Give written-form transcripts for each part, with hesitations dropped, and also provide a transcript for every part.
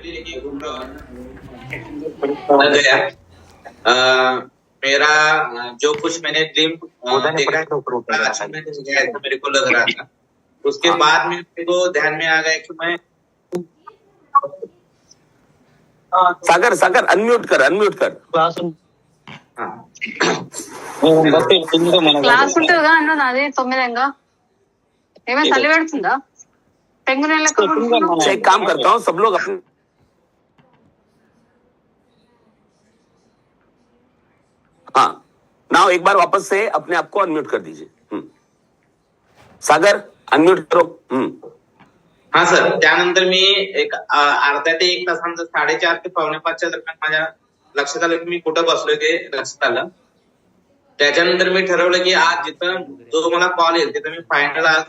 लेके घूम रहा हूँ गया। मेरा जो कुछ मैंने ड्रीम देखा अच्छा मेरे को लग रहा था। उसके बाद में मेरे को ध्यान में आ गया कि मैं सागर सागर अनम्यूट कर క్లాస్ ఉంటుంది కదా అన్న నాది 9 ఇంకా ఏమైనా చలి పెడుతుందా పెంగు एक काम करता हूँ सब लोग अपने हाँ नाउ एक बार वापस से अपने आप को अनम्यूट कर दीजिए। सागर अनम्यूट करो। हाँ सर, त्यानंतर मी एक अर्ध्या ते 1 तासानंतर 4:30 ते 4:45 दरम्यान माझ्या लक्षात आलं की मी कुठं बसलोय ते लक्षात आलं। त्याच्यानंतर मी ठरवलं की आज जिथं जो मला कॉल येईल तिथं मी फायनल आज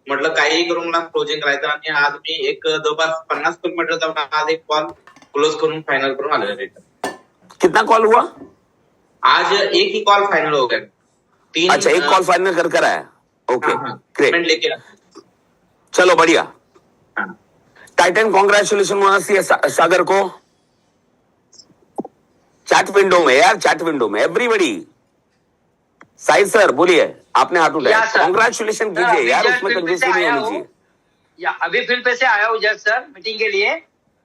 म्हटलं काहीही करून मला क्लोजिंग करायचं आणि आज मी एक जवळपास 50 किलोमीटर जाऊन आज एक कॉल क्लोज करून फायनल करून आलेलो। कितना कॉल हुआ आज? एक ही कॉल फाइनल हो गया। 3 अच्छा एक कॉल फाइनल कर आया। ओके ग्रेट लेके चलो बढ़िया। टाइटन कॉन्ग्रेचुलेशन होना सागर को। चैट विंडो में यार, चैट विंडो में एवरीबडी। साई सर बोलिए, आपने हाथ उठाया। कॉन्ग्रेचुलेशन कीजिए यार, उसमें कंजूसी नहीं होनी चाहिए। या अभी फील्ड पे से आया हूँ जस्ट सर मीटिंग के लिए।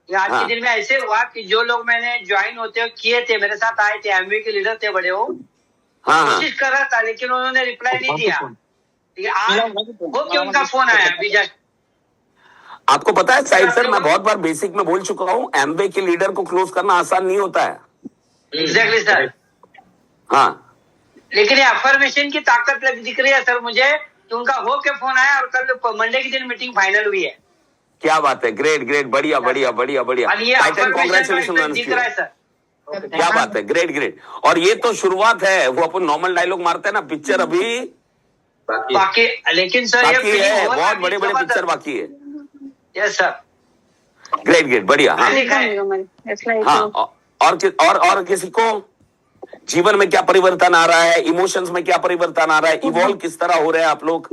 आज के दिन में ऐसे हुआ कि जो लोग मैंने ज्वाइन होते किए थे, मेरे साथ आए थे, एमवी के लीडर थे बड़े, वो कोशिश कर रहा था लेकिन उन्होंने रिप्लाई नहीं दिया। आज वो कि उनका फोन आया अभी जस्ट। आपको पता है साहिब सर, मैं बहुत बार बेसिक में बोल चुका हूँ, एमवे के लीडर को क्लोज करना आसान नहीं होता है। Exactly sir. हाँ लेकिन ये अफर्मेशन की ताकत दिख रही है सर मुझे कि उनका हो के फोन आया और कल मंडे के दिन मीटिंग फाइनल हुई है। क्या बात है, ग्रेट ग्रेट, बढ़िया बढ़िया बढ़िया बढ़िया। टाइटन कॉन्ग्रेचुलेशन दिख रहा है सर। क्या बात है, ग्रेट ग्रेट। और ये तो शुरुआत है, वो अपन नॉर्मल डायलॉग मारते हैं ना, पिक्चर अभी बाकी लेकिन सर बाकी है, बहुत बड़े बड़े पिक्चर बाकी है। यस सर, ग्रेट ग्रेट बढ़िया। हाँ और किसी को जीवन में क्या परिवर्तन आ रहा है, इमोशंस में क्या परिवर्तन आ रहा है, इवॉल्व किस तरह हो रहे हैं आप लोग?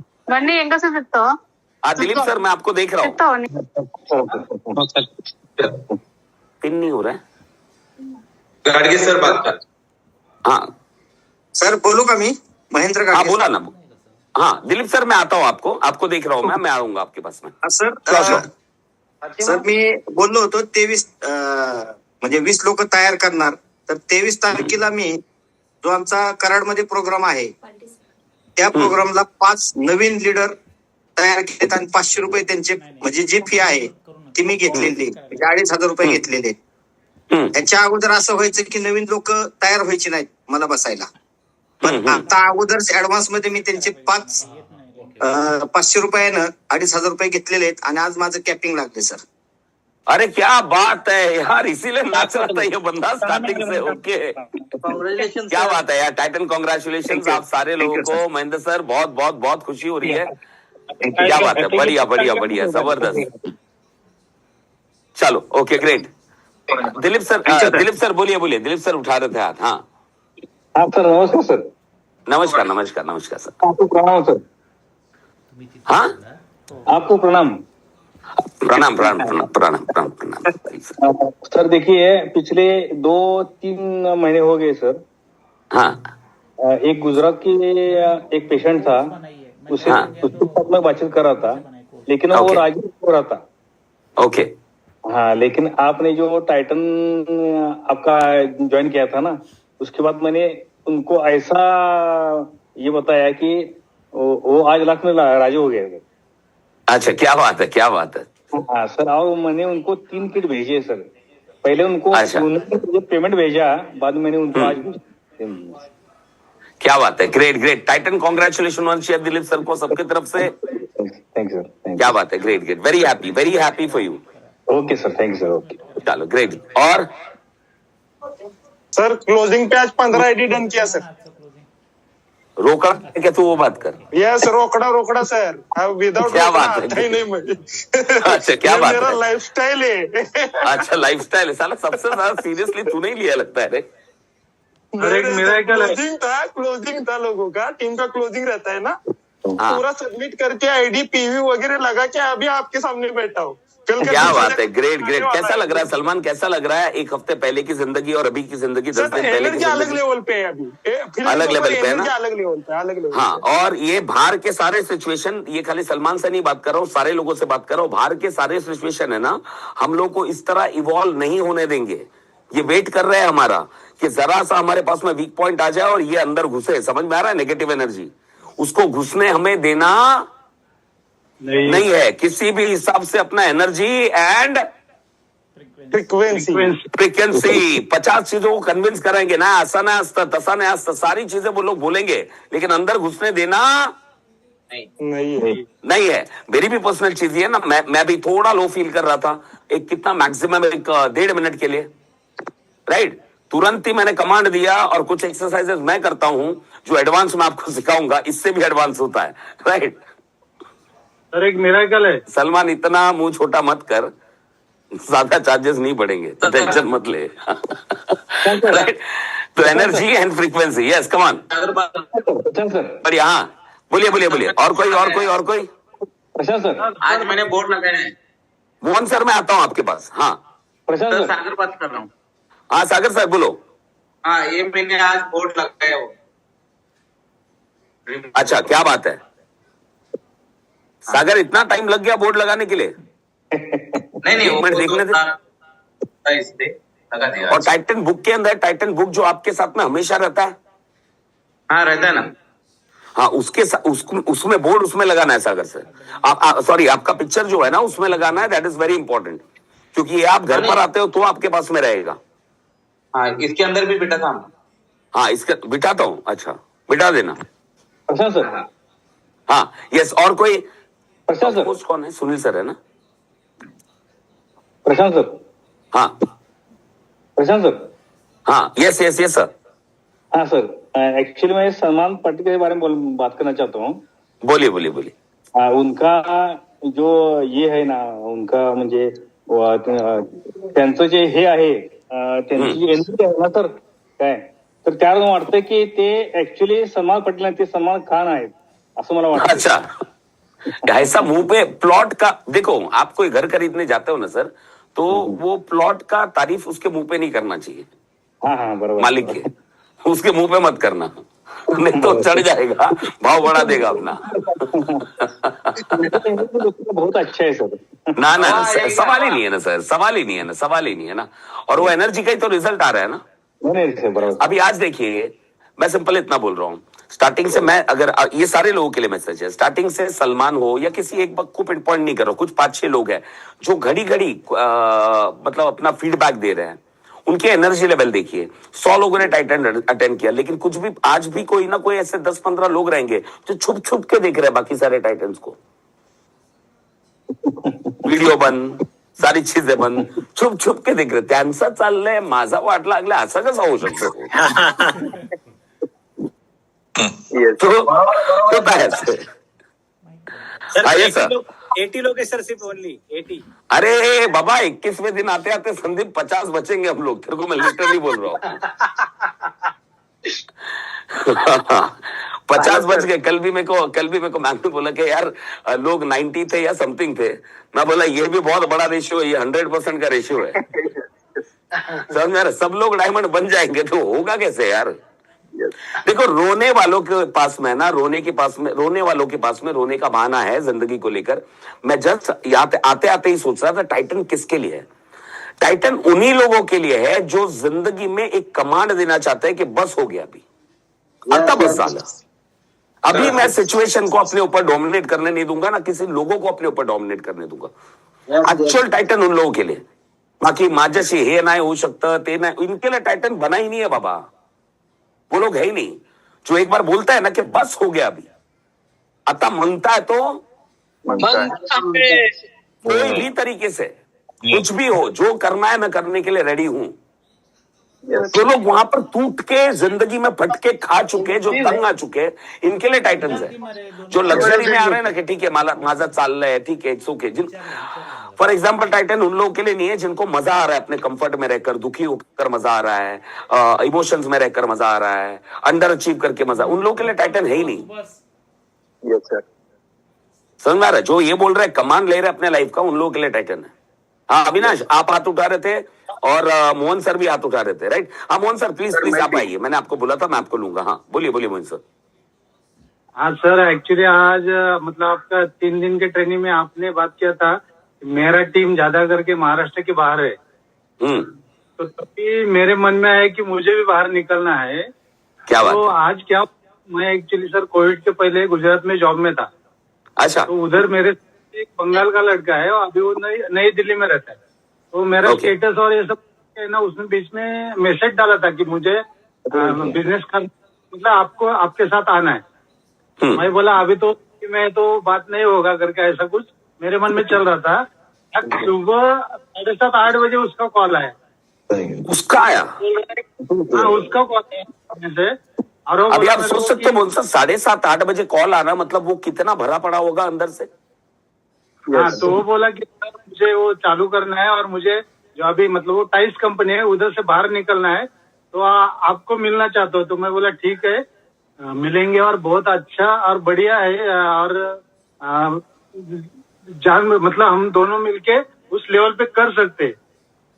दिलीप सर मैं आपको देख रहा हूँ। पिन नहीं हो रहा है। गाडगे सर बात कर। हाँ सर बोलू का मी? महेंद्र गाडगे। हाँ बोला ना। हाँ दिलीप सर मैं आता हूँ, आपको देख रहा हूँ मैं आऊंगा आपके पास में। सर मी बोललो होतो 23 म्हणजे 20 लोक तयार करणार, तर 23 तारखेला मी जो आमचा कराडमध्ये प्रोग्राम आहे त्या प्रोग्रामला 5 नवीन लीडर तयार केलेत आणि 500 रुपये त्यांचे म्हणजे जी फी आहे ती मी घेतलेली, म्हणजे 2,500 रुपये घेतलेले। त्याच्या अगोदर असं व्हायचं की नवीन लोक तयार व्हायचे नाहीत मला बसायला, पण आता अगोदर ऍडव्हान्स मध्ये मी त्यांचे 500 रुपयानं 2,500 रुपये घेतलेले आहेत आणि आज माझं कॅपिंग लागले सर। अरे क्या बात है यार, इसीलिए नाच रहा था ये बंदा स्टार्टिंग से। ओके क्या बात है यार, टाइटन कॉन्ग्रेचुलेशन आप सारे लोगों को। महेंद्र सर बहुत बहुत बहुत खुशी हो रही है। क्या बात है, बढ़िया बढ़िया बढ़िया, जबरदस्त। चलो ओके ग्रेट। दिलीप सर बोलिए। दिलीप सर उठा रहे थे हाथ। हाँ सर नमस्कार सर। नमस्कार सर। आपको प्रणाम सर। हाँ आपको प्रणाम। सर देखिए पिछले 2-3 महीने हो गए सर। हाँ एक गुजरात की एक पेशेंट था, उसके साथ मैं बातचीत कर रहा था, लेकिन वो राजी हो रहा था। ओके हाँ, लेकिन आपने जो टाइटन आपका ज्वाइन किया था ना, उसके बाद मैंने उनको ऐसा ये बताया कि वो आज लाख में राजी हो गए। अच्छा क्या बात है। हाँ सर, और मैंने उनको 3 किट भेजे सर। पहले उनको मुझे पेमेंट भेजा, बाद में मैंने उनको आज क्या बात है, great. Titan congratulation Dilip sir को सबके तरफ से। Thank sir. क्या बात है, great. Very happy for you. Okay sir, thank sir. Okay चलो ग्रेट। और सर क्लोजिंग पे आज 15 आईडी डन किया सर। रोकड़ा क्या तू वो बात कर। यस रोकड़ा सर, विदाउट क्या बात है नहीं मुझे। अच्छा क्या बात है, मेरा लाइफस्टाइल है। अच्छा लाइफस्टाइल है साला, सबसे ज्यादा सीरियसली तू नहीं लिया लगता है रे। मेरा क्लोजिंग था लोगों का, टीम का क्लोजिंग रहता है ना, पूरा सबमिट करके आईडी पीवी वगैरह लगा के अभी आपके सामने बैठा हूँ। कल का क्या दूसरा बात है, ग्रेट ग्रेट। वाला कैसा लग रहा है सलमान, कैसा लग रहा है एक हफ्ते पहले की जिंदगी और अभी की जिंदगी, 10 सर दिन पहले की एनर्जी अलग जिंदगी? लेवल पे है अभी फिलहाल अलग तो लेवल पे है ना? एनर्जी अलग लेवल पे, अलग लेवल हाँ, पे। और ये बाहर के सारे सिचुएशन, ये खाली सलमान से नहीं बात कर रहा हूँ, सारे लोगों से बात कर रहा हूँ, बाहर के सारे सिचुएशन है ना, हम लोग को इस तरह इवॉल्व नहीं होने देंगे। ये वेट कर रहे हैं हमारा कि जरा सा हमारे पास में वीक पॉइंट आ जाए और ये अंदर घुसे। समझ में आ रहा है? नेगेटिव एनर्जी उसको घुसने हमें देना नहीं है किसी भी हिसाब से। अपना एनर्जी एंड फ्रीक्वेंसी 50 चीजों को कन्विंस करेंगे ना, ऐसा ना तसा ना, सारी चीजें वो लोग बोलेंगे, लेकिन अंदर घुसने देना नहीं है। मेरी भी पर्सनल चीज है ना, मैं भी थोड़ा लो फील कर रहा था, एक कितना मैक्सिमम 1.5 मिनट के लिए, राइट? तुरंत ही मैंने कमांड दिया और कुछ एक्सरसाइजेस मैं करता हूं जो एडवांस में आपको सिखाऊंगा, इससे भी एडवांस होता है, राइट? सर एक मिरेकल है। सलमान इतना मुंह छोटा मत कर, ज्यादा चार्जेस नहीं बढ़ेंगे तो टेंशन मत ले। राइट? तो energy and frequency, yes come on. बढ़िया, हाँ बोलिए बोलिए बोलिए। और कोई? प्रशांत सर, आज मैंने बोर्ड लगाया है। मोहन सर मैं आता हूँ आपके पास। हाँ प्रशांत सर सर, सागर बात कर रहा हूँ। हाँ सागर सर बोलो। हाँ, ये मैंने आज बोर्ड लगाया वो। अच्छा क्या बात है सागर, इतना टाइम लग गया बोर्ड लगाने के लिए? नहीं एक मिनट देखने दे। इसलिए लगा दिया। और टाइटन बुक के अंदर, टाइटन बुक जो आपके साथ में हमेशा रहता है, हाँ रहता है ना। हाँ उसमें बोर्ड उसमें लगाना है सागर से। सॉरी, आपका पिक्चर जो है ना उसमें लगाना है, दैट इज वेरी इंपॉर्टेंट, क्योंकि ये आप घर पर आते हो तो आपके पास में रहेगा। हाँ, इसके अंदर भी बिठा था। हाँ इसका बिठाता हूँ। अच्छा बिठा देना। प्रशांत सर, हाँ यस। और कोई? प्रशांत सर, होस्ट कौन है? सुनील सर है ना? प्रशांत सर, हाँ प्रशांत सर, हाँ यस यस यस सर। हाँ सर, एक्चुअली मैं सलमान पाटिल के बारे में बात करना चाहता हूँ। बोलिए बोलिए बोलिए। उनका जो ये आहे ना, उनका म्हणजे त्यांचं जे हे आहे, त्यांची जी एनर्जी आहे ना सर, काय तर त्यावरून वाटतं की ते ऍक्च्युली सलमान पाटील नाही, ते सलमान खान आहेत असं मला वाटतं। अच्छा, ऐसा मुंह पे प्लॉट का, देखो आप कोई घर खरीदने जाते हो ना सर, तो वो प्लॉट का तारीफ उसके मुंह पे नहीं करना चाहिए। हाँ बरोबर, मालिक के उसके मुंह पे मत करना, नहीं तो चढ़ जाएगा, भाव बढ़ा देगा अपना। बहुत अच्छा है सर। ना ना सवाल ही नहीं है ना सर, सवाल ही नहीं है ना, सवाल ही नहीं है ना। और वो एनर्जी का ही तो रिजल्ट आ रहा है ना। नहीं सर बराबर। अभी आज देखिए, मैं सिंपल इतना बोल रहा हूँ, स्टार्टिंग से मैं, अगर ये सारे लोगों के लिए मैसेज है, स्टार्टिंग से सलमान हो या किसी एक को पिन पॉइंट नहीं करो, कुछ 5-6 लोग हैं जो घड़ी घड़ी मतलब अपना फीडबैक दे रहे हैं, उनके एनर्जी लेवल देखिए। 100 लोगों ने टाइटन अटेंड किया, लेकिन कुछ भी आज भी कोई ना कोई ऐसे 10-15 लोग रहेंगे जो छुप छुप के देख रहे हैं बाकी सारे टाइटन्स को। व्हिडिओ बंद, सारी चीजें बंद, छुप छुप के देख रहे, त्यांचं चाललंय, माझा वाट लागला, असं कसं होऊ शकतो? तो काय असते? हाँ, yes, sir. 80 लोग है सर, सिर्फ ओनली 80। अरे बाबा 21वें दिन आते आते संदीप 50 बचेंगे हम लोग, तेरे को मैं लिटरली बोल रहा हूँ। 50 बच गए। कल भी मेरे को मैम ने बोला कि यार लोग 90 थे या समथिंग थे। मैं बोला ये भी बहुत बड़ा रेशियो है, ये 100% का रेशियो है। समझ में? सब लोग डायमंड बन जाएंगे तो होगा कैसे यार? देखो, रोने वालों के पास में ना, रोने वालों के पास में रोने का बहाना है जिंदगी को लेकर। मैं जस्ट आते आते ही सोच रहा था टाइटन किसके लिए है? टाइटन उन्हीं लोगों के लिए है जो जिंदगी में एक कमांड देना चाहते हैं कि बस हो गया, अभी आता बस साला, अभी मैं सिचुएशन को अपने ऊपर डोमिनेट करने नहीं दूंगा, ना किसी लोगों को अपने ऊपर डोमिनेट करने दूंगा। एक्चुअल टाइटन उन लोगों के लिए, बाकी माझ्याशी हे नाही होऊ शकतं, ते नाही, इनके लिए टाइटन बना ही नहीं है बाबा। वो लोग है ही नहीं जो एक बार बोलता है ना कि बस हो गया, अभी आता मनता है तो कोई भी तरीके से कुछ भी हो, जो करना है मैं करने के लिए रेडी हूं। जो लोग वहां पर टूट के जिंदगी में फटके खा चुके, जो तंग आ चुके, इनके लिए टाइटन्स है। जो लग्जरी में आ रहे हैं ना कि ठीक है माझा चाललंय, ठीक है it's okay. For example Titan उन लोगों के लिए नहीं है जिनको मजा आ रहा है अपने कंफर्ट में रहकर, दुखी होकर मजा आ रहा है, इमोशंस में रहकर मजा आ रहा है, अंडर अचीव करके मजा, उन लोगों के लिए टाइटन है ही नहीं। Yes sir. समझ में आ रहा है? जो ये बोल रहे हैं कमान ले रहे अपने लाइफ का, उन लोगों के लिए टाइटन है। हाँ अविनाश, आप हाथ उठा रहे थे और मोहन सर भी हाथ उठा रहे थे, राइट? हाँ मोहन सर प्लीज प्लीज आप आइए, मैंने आपको बोला था मैं आपको लूंगा। हाँ बोलिए बोलिए मोहन सर। हाँ सर, एक्चुअली आज मतलब आपका 3 दिन के ट्रेनिंग में आपने बात किया था मेरा टीम ज्यादा करके महाराष्ट्र के बाहर है, तो तभी मेरे मन में आया कि मुझे भी बाहर निकलना है। क्या बात तो है? आज क्या, मैं एक्चुअली सर कोविड के पहले गुजरात में जॉब में था। अच्छा। तो उधर मेरे एक बंगाल का लड़का है और अभी वो नई दिल्ली में रहता है। तो मेरा Okay. स्टेटस और ये सब है ना, उसने बीच में मैसेज डाला था कि मुझे बिजनेस कर मतलब आपको आपके साथ आना है। मैं बोला अभी तो मैं तो बात नहीं होगा करके ऐसा कुछ मेरे मन में चल रहा था। सुबह 7:30-8 बजे उसका कॉल आया। उसका आया? हाँ उसका कॉल आया से। और वो अभी बोला आप मेरे सोच को सकते कि- हो मोहन सर, 7:30-8 बजे कॉल आना मतलब वो कितना भरा पड़ा होगा अंदर से। हाँ तो वो बोला कि सर मुझे वो चालू करना है और मुझे जो अभी मतलब वो टाइल्स कंपनी है उधर से बाहर निकलना है, तो आपको मिलना चाहते हो। तो मैं बोला ठीक है मिलेंगे, और बहुत अच्छा और बढ़िया है, और जान मतलब हम दोनों मिलके उस लेवल पे कर सकते।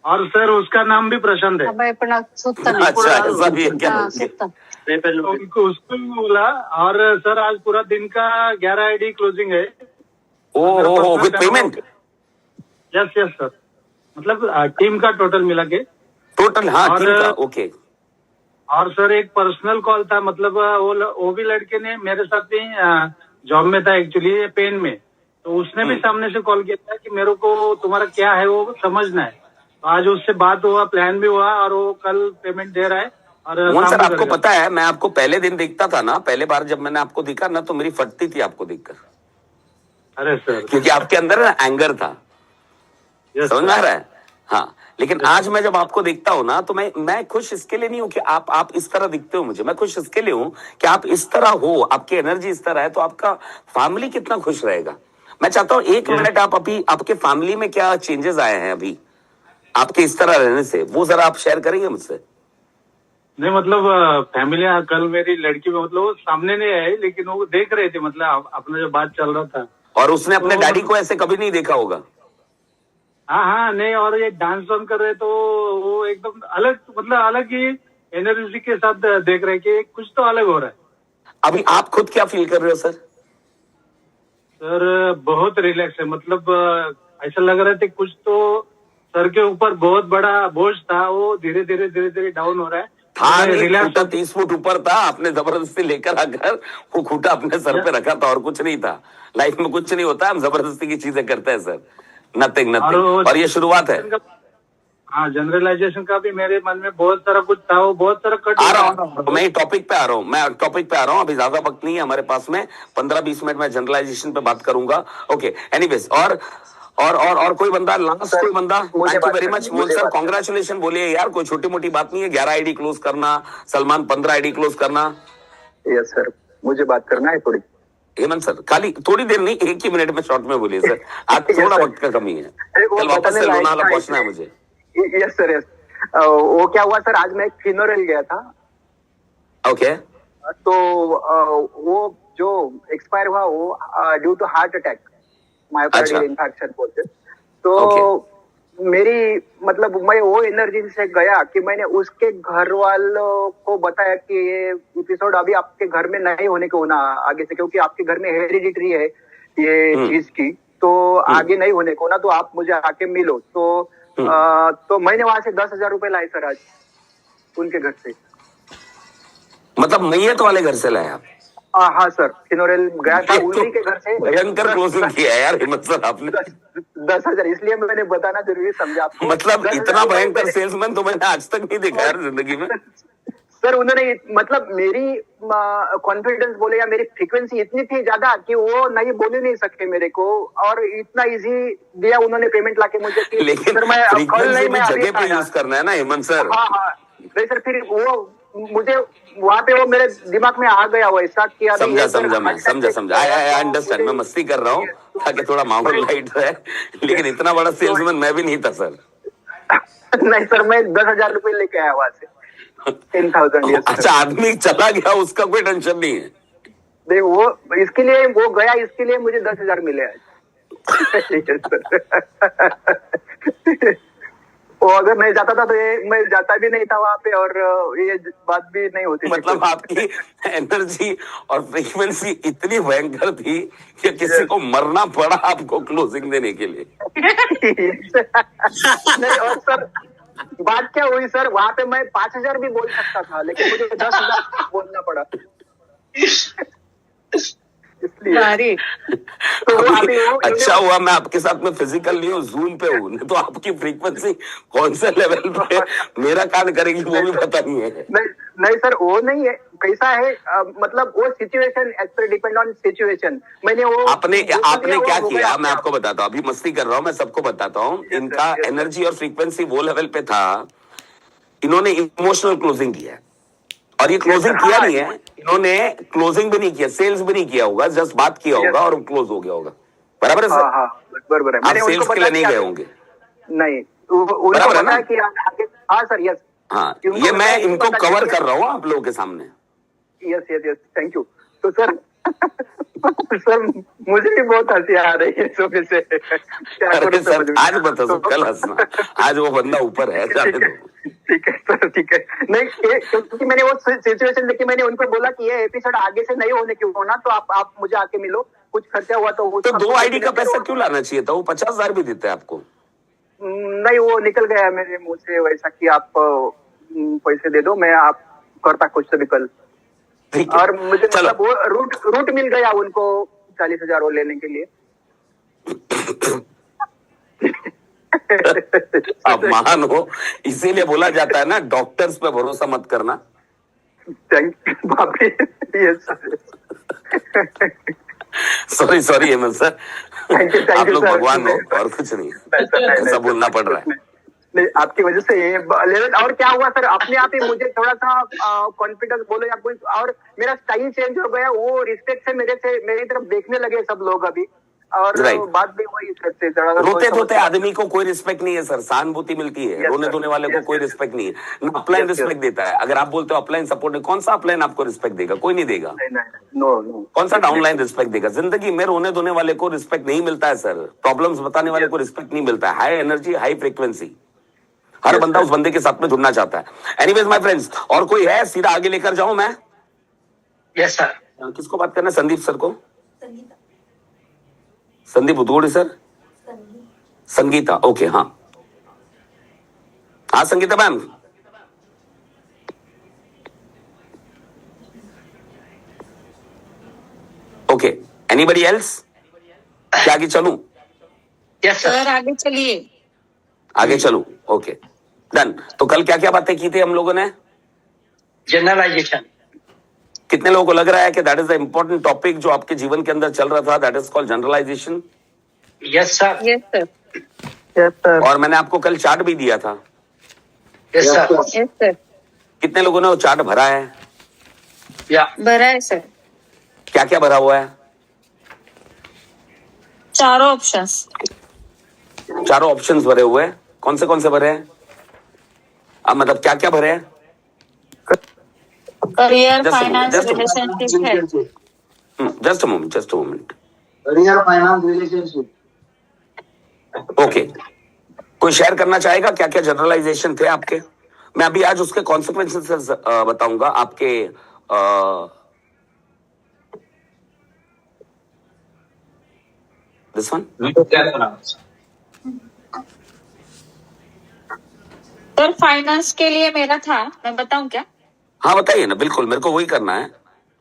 और सर उसका नाम भी प्रशांत है। అబ్బాయి ఇప్పుడు నాకు చూస్తాను अच्छा ऐसा भी है क्या? చూస్తాను तो उसको भी बोला। और सर आज पूरा दिन का 11 आईडी क्लोजिंग है। Oh with payment? Yes yes sir, मतलब टीम का टोटल मिला के टोटल? हाँ और- ठीक है, ओके। और सर एक पर्सनल कॉल था, मतलब वो भी लड़के ने मेरे साथ ही जॉब में था एक्चुअली पेन में, तो उसने भी सामने से कॉल किया था कि मेरे को तुम्हारा क्या है वो समझना है। तो आज उससे बात हुआ, प्लान भी हुआ, और वो कल पेमेंट दे रहा है। और मोहन काम सर भी आपको करेगा। पता है मैं आपको पहले दिन देखता था ना, पहले बार जब मैंने आपको देखा ना तो मेरी फटती थी आपको देखकर, अरे सर क्योंकि आपके अंदर ना एंगर था। यस समझ में आ रहा है? हाँ लेकिन आज मैं जब आपको देखता हूँ ना तो मैं खुश इसके लिए नहीं हूँ कि आप इस तरह दिखते हो मुझे, मैं खुश इसके लिए हूँ कि आप इस तरह हो, आपकी एनर्जी इस तरह है, तो आपका फैमिली कितना खुश रहेगा। मैं चाहता हूँ 1 मिनट आप अभी आपके फैमिली में क्या चेंजेस आए हैं अभी आपके इस तरह रहने से, वो जरा आप शेयर करेंगे मुझसे? नहीं मतलब फैमिली कल मेरी लड़की में मतलब वो सामने नहीं आई, लेकिन वो देख रहे थे, मतलब अपना जो बात चल रहा था। और उसने अपने तो- डैडी को ऐसे कभी नहीं देखा होगा। हाँ हाँ नहीं, और ये डांस वांस कर रहे तो वो एकदम अलग, मतलब अलग ही एनर्जी के साथ देख रहे कि कुछ तो अलग हो रहा है। अभी आप खुद क्या फील कर रहे हो सर? सर बहुत रिलैक्स है, मतलब ऐसा लग रहा था कुछ तो सर के ऊपर बहुत बड़ा बोझ था, वो धीरे धीरे डाउन हो रहा है। था नहीं, रिलैक्स खूंटा 30 फुट ऊपर था, आपने जबरदस्ती लेकर आकर वो खूंटा अपने सर पे रखा था और कुछ नहीं था। लाइफ में कुछ नहीं होता, हम जबरदस्ती की चीजें करते हैं सर। नथिंग नथिंग, और ये शुरुआत है। हाँ जनरलाइजेशन का भी मेरे मन में बहुत सारा कुछ था, वो बहुत सारा कट आ रहा हूँ मैं टॉपिक पे आ रहा हूँ, अभी ज्यादा वक्त नहीं है हमारे पास में, 15-20 मिनट में जनरलाइजेशन पे बात करूंगा। ओके एनीवेज, और कोई बंदा, लास्ट कोई बंदा? Thank you very much Mohan sir, congratulation बोलिए यार, कोई छोटी मोटी बात नहीं है। 11 आईडी क्लोज करना, सलमान 15 आईडी क्लोज करना। यस सर, मुझे बात करना है थोड़ी। हेमंत सर खाली थोड़ी देर नहीं, 1 ही मिनट में शॉर्ट में बोलिए सर, आज थोड़ा वक्त का कमी है, कल वापस से लोनावाला पहुंचना है मुझे। Yes sir yes. वो क्या हुआ सर, आज मैं एक फ्यूनरल गया था। ओके। तो वो जो एक्सपायर हुआ वो due to heart attack, myocardial infection बोलते। तो मेरी मतलब मैं वो एनर्जी से गया कि मैंने उसके घर वालों को बताया कि ये एपिसोड अभी आपके घर में नहीं होने को होना आगे से, क्योंकि आपके घर में हेरिडिटरी है ये चीज की, तो आगे नहीं होने को ना, तो आप मुझे आके मिलो। तो मैंने वहां से 10,000 रुपए लाए सर आज उनके घर से। मतलब मैयत वाले घर से लाया? हाँ सर, फिनोरेल गया था उन्हीं के घर से। भयंकर क्लोजिंग किया है यार हिम्मत सर आपने। 10,000, इसलिए मैंने बताना जरूरी समझा आपको। मतलब इतना भयंकर सेल्समैन तो मैंने आज तक नहीं देखा यार जिंदगी में। सर उन्होंने मतलब मेरी कॉन्फिडेंस बोले या मेरी फ्रीक्वेंसी इतनी थी ज्यादा कि वो नहीं बोल ही नहीं सके मेरे को, और इतना इजी दिया उन्होंने पेमेंट लाके मुझे कि लेकिन सर मैं कल नहीं, मैं जगह पे यूज करना है ना हेमंत सर। हाँ नहीं सर, फिर वो मुझे वहां पे वो मेरे दिमाग में आ गया वैसा कि समझा आई अंडरस्टैंड, मैं मस्ती कर रहा हूँ ताकि थोड़ा माहौल लाइट रहे, लेकिन इतना बड़ा सेल्समैन मैं भी नहीं था सर। नहीं सर, मैं 10,000 रुपए लेके आया वहां से। 10,000। अच्छा, आदमी चला गया उसका कोई टेंशन नहीं है? वो इसके लिए वो गया, इसके लिए मुझे 10,000 मिले आज। वो अगर नहीं जाता था तो ये मैं जाता भी नहीं था वहां पे, और ये बात भी नहीं होती। मतलब आपकी एनर्जी और फ्रीक्वेंसी इतनी भयंकर थी कि किसी को मरना पड़ा आपको क्लोजिंग देने के लिए। नहीं, और सर बात क्या हुई सर, वहां पे मैं 5,000 भी बोल सकता था, लेकिन मुझे 10,000 बोलना पड़ा। इसलिए तो अभी अच्छा हुआ मैं आपके साथ में फिजिकल नहीं हूँ, जूम पे हूँ, नहीं तो आपकी फ्रीक्वेंसी कौन से लेवल पे मेरा कान करेगी वो भी पता नहीं है। नहीं सर, वो नहीं है, कैसा है मतलब वो situation as per depend on situation. मैंने वो आपने क्या किया मैं आपको बताता हूँ, अभी मस्ती कर रहा हूँ, मैं सबको बताता हूँ। इनका एनर्जी और फ्रीक्वेंसी वो लेवल पे था, इन्होंने इमोशनल क्लोजिंग किया है, और ये क्लोजिंग किया नहीं है, इन्होंने क्लोजिंग भी नहीं किया, सेल्स भी नहीं किया होगा, जस्ट बात किया होगा और क्लोज हो गया होगा। बराबर है सर? बराबर है। आप सेल्स के लिए नहीं गए होंगे? नहीं, बराबर है ना? हाँ सर, यस। हाँ, ये मैं इनको कवर कर रहा हूँ आप लोगों के सामने। Yes yes yes, thank you. तो सर सर मुझे भी बहुत हंसी आ रही है सुबह से। अरे सर आज बता दो, कल हंसना, आज वो बंदा ऊपर है, जाने दो। ठीक है सर, ठीक है। नहीं, क्योंकि मैंने वो सिचुएशन देखी, मैंने उनको बोला कि ये एपिसोड आगे से नहीं होने क्यों होना, तो आप मुझे आके मिलो, कुछ खर्चा हुआ तो वो 2 आईडी का पैसा क्यों लाना चाहिए था? वो 50,000 भी देते हैं आपको। नहीं, वो निकल गया मेरे मुंह से वैसा कि आप पैसे दे दो, मैं आप करता कुछ तो भी कल। और मुझे मतलब वो रूट मिल गया उनको 40,000 वो लेने के लिए। आप महान हो, इसीलिए बोला जाता है ना, डॉक्टर्स पे भरोसा मत करना। Thank you. Sorry Hemant sir, आप लोग भगवान हो और कुछ नहीं, ऐसा बोलना पड़ रहा है। नहीं, आपकी वजह से ये लेवल। और क्या हुआ सर, अपने आप ही मुझे थोड़ा सा कॉन्फिडेंस बोलो या कोई, और मेरा स्टाइल चेंज हो गया, वो रिस्पेक्ट से मेरी तरफ देखने लगे सब लोग अभी, और बात भी हुई सर। रोते धोते आदमी को कोई रिस्पेक्ट नहीं है सर, सहानुभूति मिलती है। रोने धोने वाले को कोई रिस्पेक्ट नहीं है। अपलाइन रिस्पेक्ट देता है। अगर आप बोलते हो अपलाइन सपोर्ट, कौन सा अपलाइन आपको रिस्पेक्ट देगा? कोई नहीं देगा। नो। कौन सा डाउनलाइन रिस्पेक्ट देगा? जिंदगी में रोने धोने वाले को रिस्पेक्ट नहीं मिलता है सर, प्रॉब्लम्स बताने वाले को रिस्पेक्ट नहीं मिलता है। हाई एनर्जी, हाई फ्रीक्वेंसी, हर बंदा उस बंदे के साथ में जुड़ना चाहता है। एनीवेज माय फ्रेंड्स, और कोई है? सीधा आगे लेकर जाऊं मैं? Yes sir. किसको बात करना है? संदीप सर को? संदीप बुद्धगोड़ी सर? संगीता, ओके। हाँ हाँ Sangeeta ma'am, okay. Anybody else? क्या आगे चलूं? यस सर, आगे चलिए। आगे चलूं, ओके डन। तो कल क्या क्या बातें की थी हम लोगों ने? जनरलाइजेशन। कितने लोगों को लग रहा है कि that is the important topic जो आपके जीवन के अंदर चल रहा था? That is called generalisation. Yes sir. Yes sir. Yes sir. और मैंने आपको कल चार्ट भी दिया था। Yes sir. Yes sir. कितने लोगों ने वो चार्ट भरा है? या भरा है सर। क्या क्या भरा हुआ है? चारों ऑप्शंस। चारों ऑप्शंस भरे हुए हैं। कौन से भरे हैं? अब मतलब क्या क्या भरे हैं? करियर, फाइनेंस, रिलेशनशिप है। Just a moment. Career, finance, relationship. Okay, कोई शेयर करना चाहेगा क्या क्या जनरलाइजेशन थे आपके? मैं अभी आज उसके कॉन्सिक्वेंसेस बताऊंगा आपके। दिस वन सर, फाइनेंस के लिए मेरा था, मैं बताऊं क्या? हाँ बताइए ना, बिल्कुल मेरे को वही करना है।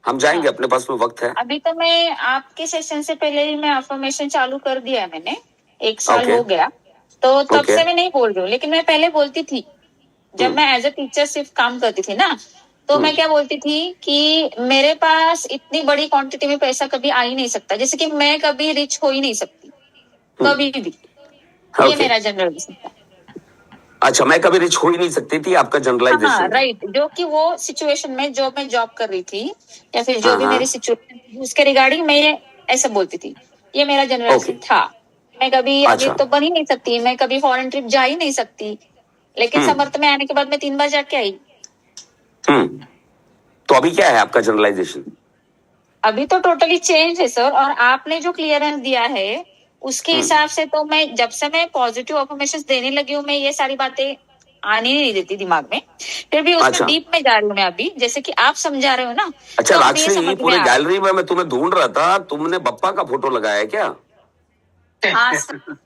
हम जाएंगे, अपने पास में वक्त है। अभी तो मैं आपके सेशन से पहले ही मैं अफर्मेशन चालू कर दिया है मैंने, 1 साल हो गया, तो तब से मैं नहीं बोल रही हूँ। लेकिन मैं पहले बोलती थी, जब मैं एज ए टीचर सिर्फ काम करती थी ना, तो मैं क्या बोलती थी कि मेरे पास इतनी बड़ी क्वांटिटी में पैसा कभी आ ही नहीं सकता, जैसे कि मैं कभी रिच हो ही नहीं सकती कभी भी। ये मेरा जनरलाइजेशन था। अच्छा, मैं कभी रिच हो ही नहीं सकती थी, आपका जनरलाइजेशन। हाँ, राइट। जो कि वो सिचुएशन में जो मैं जॉब कर रही थी या फिर जो भी मेरी सिचुएशन थी उसके रिगार्डिंग मैं ऐसा बोलती थी। ये मेरा जनरलाइजेशन था। मैं कभी अभी तो बन ही नहीं सकती, मैं कभी फॉरेन ट्रिप जा ही नहीं सकती, लेकिन समर्थ में आने के बाद मैं 3 बार जाके आई। तो अभी क्या है आपका जनरलाइजेशन? अभी तो टोटली चेंज है सर, और आपने जो क्लियरेंस दिया है उसके हिसाब से तो मैं जब से मैं पॉजिटिव अफर्मेशन देने लगी हूँ, मैं ये सारी बातें आने नहीं देती दिमाग में, फिर भी उसमें डीप में जा रही हूँ मैं अभी, जैसे कि आप समझा रहे हो ना। अच्छा तो मुझे ये राजश्री, समझ में पूरे आ रहा है। गैलरी में मैं तुम्हें ढूंढ रहा था, तुमने बप्पा का फोटो लगाया है क्या? हाँ सर।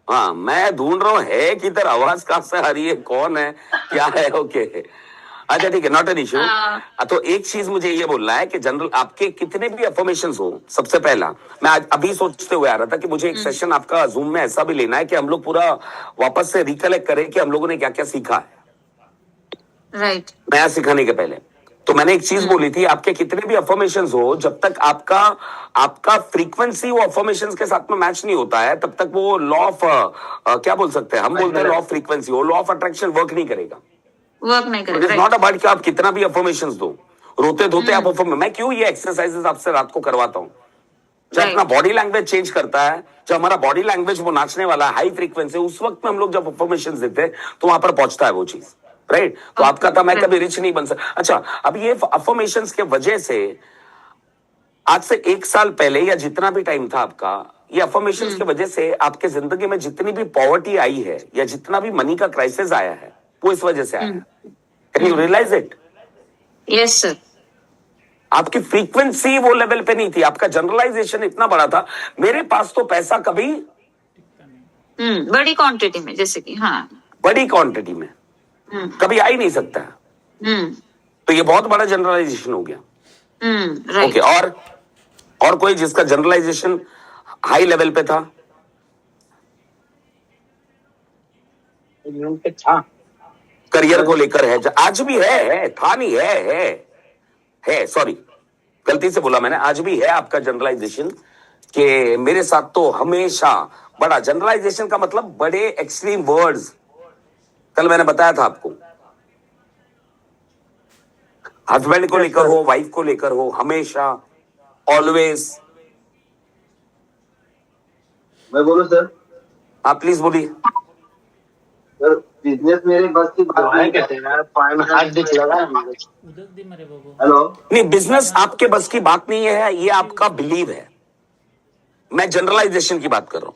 हाँ, मैं ढूंढ रहा हूँ है किधर, आवाज कहाँ से आ रही है, कौन है, क्या है? ओके, अच्छा ठीक है, नॉट एन इश्यू। तो एक चीज मुझे ये बोलना है कि जनरल आपके कितने भी अफर्मेशंस हो, सबसे पहला मैं आज अभी सोचते हुए आ रहा था कि मुझे एक सेशन आपका जूम में ऐसा भी लेना है कि हम लोग पूरा वापस से रिकलेक्ट करें कि हम लोगों ने क्या क्या सीखा है, राइट। नया सिखाने के पहले। तो मैंने एक चीज बोली थी, आपके कितने भी अफर्मेशंस हो, जब तक आपका फ्रीक्वेंसी वो अफर्मेशंस के साथ में मैच नहीं होता है, तब तक वो लॉ ऑफ क्या बोल सकते हैं, हम बोलते हैं लॉ ऑफ फ्रीक्वेंसी, वो लॉ ऑफ अट्रैक्शन वर्क नहीं करेगा। वर्क नहीं करेगा। इट इज नॉट अबाउट कि आप कितना भी अफर्मेशंस दो, रोते धोते आप मैं क्यों ये एक्सरसाइजेस आपसे रात को करवाता हूँ, जब अपना बॉडी लैंग्वेज चेंज करता है, जब हमारा बॉडी लैंग्वेज वो नाचने वाला हाई फ्रीक्वेंसी, उस वक्त में हम लोग जब अफर्मेशंस देते हैं तो वहां पर पहुंचता है वो चीज, राइट? तो आपका था मैं कभी रिच नहीं बन सकता। अच्छा, अब ये अफर्मेशंस के वजह से आज से 1 साल पहले या जितना भी टाइम था आपका, ये अफर्मेशंस की वजह से आपके जिंदगी में जितनी भी पॉवर्टी आई है या जितना भी मनी का क्राइसिस आया है, वो इस वजह से आया है। Can you realise it? Yes sir. आपकी फ्रीक्वेंसी वो लेवल पे नहीं थी, आपका जनरलाइजेशन इतना बड़ा था, मेरे पास तो पैसा कभी बड़ी क्वांटिटी में, जैसे कि हाँ बड़ी क्वांटिटी में कभी आ ही नहीं सकता है। तो ये बहुत बड़ा जनरलाइजेशन हो गया। राइट। ओके, और कोई जिसका जनरलाइजेशन हाई लेवल पे था? करियर को लेकर है, आज भी है, था नहीं, है, सॉरी गलती से बोला मैंने, आज भी है आपका जनरलाइजेशन कि मेरे साथ तो हमेशा बड़ा। जनरलाइजेशन का मतलब बड़े एक्सट्रीम वर्ड्स, कल मैंने बताया था आपको, हस्बैंड को लेकर हो, वाइफ को लेकर हो, हमेशा, ऑलवेज। मैं बोलूं सर? आप प्लीज बोलिए सर, बिजनेस मेरे बस की बात नहीं कहते यार, हाथ दिख लगा है। हेलो, नहीं, बिजनेस आपके बस की बात नहीं है, ये आपका बिलीव है। मैं जनरलाइजेशन की बात कर रहा हूं।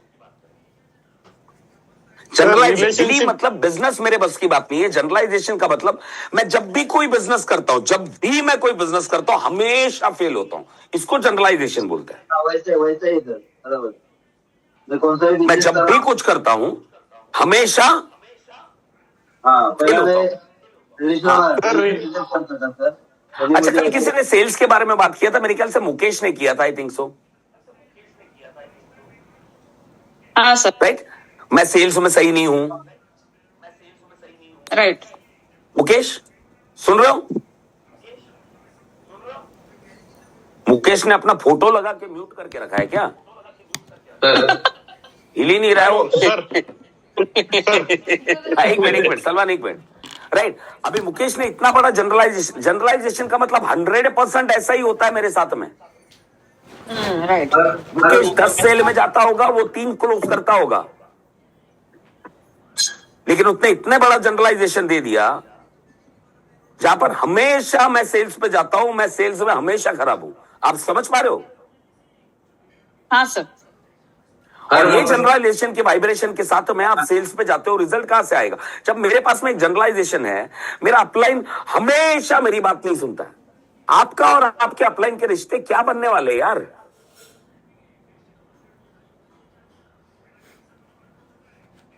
जनरलाइजेशन बिलीव मतलब बिजनेस मेरे बस की बात नहीं है। जनरलाइजेशन का मतलब मैं जब भी कोई बिजनेस करता हूं, हमेशा फेल होता हूं, इसको जनरलाइजेशन बोलते हैं। वैसे ही सर, बराबर। मैं कौन सा भी मैं जब भी कुछ करता हूं हमेशा पहले मैं अच्छा, कल किसी ने सेल्स के बारे में बात किया था, मेरे ख्याल से मुकेश ने किया था, आई थिंक सो, हाँ सर। राइट? मैं सेल्स में सही नहीं हूं, राइट। मुकेश सुन रहे हो? मुकेश ने अपना फोटो लगा के म्यूट करके रखा है क्या? हिल ही नहीं रहा है वो। एक मिनट सलमान, एक मिनट, राइट? अभी मुकेश ने इतना बड़ा जनरलाइजेशन का मतलब 100% ऐसा ही होता है मेरे साथ में। राइट। मुकेश 10 सेल में जाता होगा, वो 3 क्लोज करता होगा, लेकिन उसने इतने बड़ा जनरलाइजेशन दे दिया जहां पर हमेशा मैं सेल्स पे जाता हूं, मैं सेल्स में हमेशा खराब हूं। आप समझ पा रहे हो? हाँ सर। और ये जनरलाइजेशन के वाइब्रेशन के साथ में आप सेल्स पे जाते हो, रिजल्ट कहां से आएगा? जब मेरे पास में एक जनरलाइजेशन है, मेरा अपलाइन हमेशा मेरी बात नहीं सुनता है। आपका और आपके अपलाइन के रिश्ते क्या बनने वाले यार?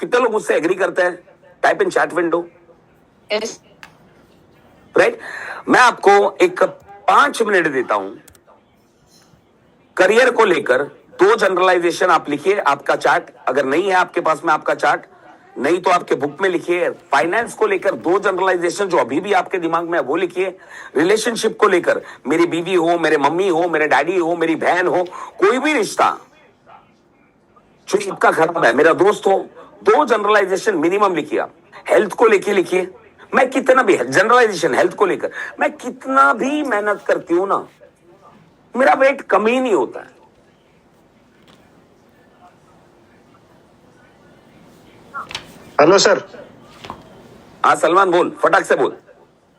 कितने लोग मुझसे एग्री करते हैं? Type in chat window, right? मैं आपको एक 5 मिनट देता हूं, करियर को लेकर 2 जनरलाइजेशन आप लिखिए। आपका चार्ट अगर नहीं है आपके पास में, आपका चार्ट नहीं तो आपके बुक में लिखिए। फाइनेंस को लेकर 2 जनरलाइजेशन जो अभी भी आपके दिमाग में है वो लिखिए। रिलेशनशिप को लेकर, मेरी बीवी हो, मेरे मम्मी हो, मेरे डैडी हो, मेरी बहन हो, कोई भी रिश्ता जो इतना खराब है, मेरा दोस्त हो, 2 जनरलाइजेशन मिनिमम लिखिए। हेल्थ को लेके लिखिए, मैं कितना भी जनरलाइजेशन हेल्थ को लेकर, मैं कितना भी मेहनत करती हूं ना, मेरा वेट कम ही नहीं होता है। Hello sir. हाँ सलमान बोल, फटाक से बोल।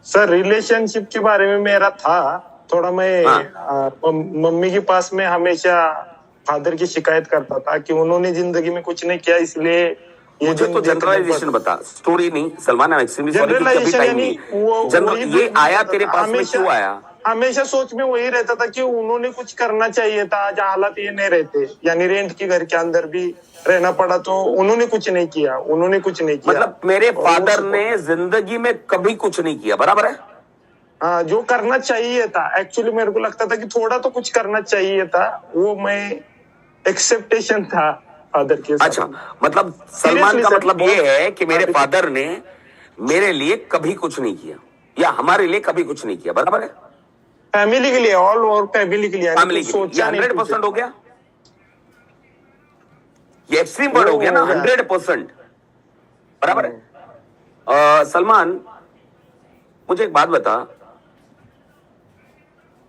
सर, रिलेशनशिप के बारे में मेरा था थोड़ा मैं हाँ। मम्मी के पास में हमेशा फादर की शिकायत करता था कि उन्होंने जिंदगी में कुछ नहीं किया, इसलिए ये मुझे दिन तो देखने जनरलाइजेशन पड़- बता, स्टोरी नहीं सलमान, एक्सट्रीमली सॉरी क्योंकि अभी जनरलाइजेशन टाइम यानी नहीं। वही ये आया रहता तेरे था। पास में क्यों आया? हमेशा सोच में वही रहता था कि उन्होंने कुछ करना चाहिए था, आज हालात ये नहीं रहते, यानी रेंट के घर के अंदर भी रहना पड़ा, तो उन्होंने कुछ नहीं किया, उन्होंने कुछ नहीं किया। मतलब मेरे और फादर वो- ने जिंदगी में कभी कुछ नहीं किया, बराबर है? हाँ, जो करना चाहिए था, एक्चुअली मेरे को लगता था कि थोड़ा तो कुछ करना चाहिए था, वो मैं एक्सेप्टेशन था फादर के साथ। अच्छा, मतलब सलमान Seriously का sir, मतलब बहुत- ये है कि मेरे फादर ने मेरे लिए कभी कुछ नहीं किया, या हमारे लिए कभी कुछ नहीं किया, बराबर है? फैमिली के लिए, ऑल ओवर फैमिली के लिए, यानी फैमिली कुछ के लिए सोचा नहीं 100% हो गया, ये एक्सट्रीम वर्ड हो गया ना, 100%, बराबर है? सलमान, मुझे एक बात बता,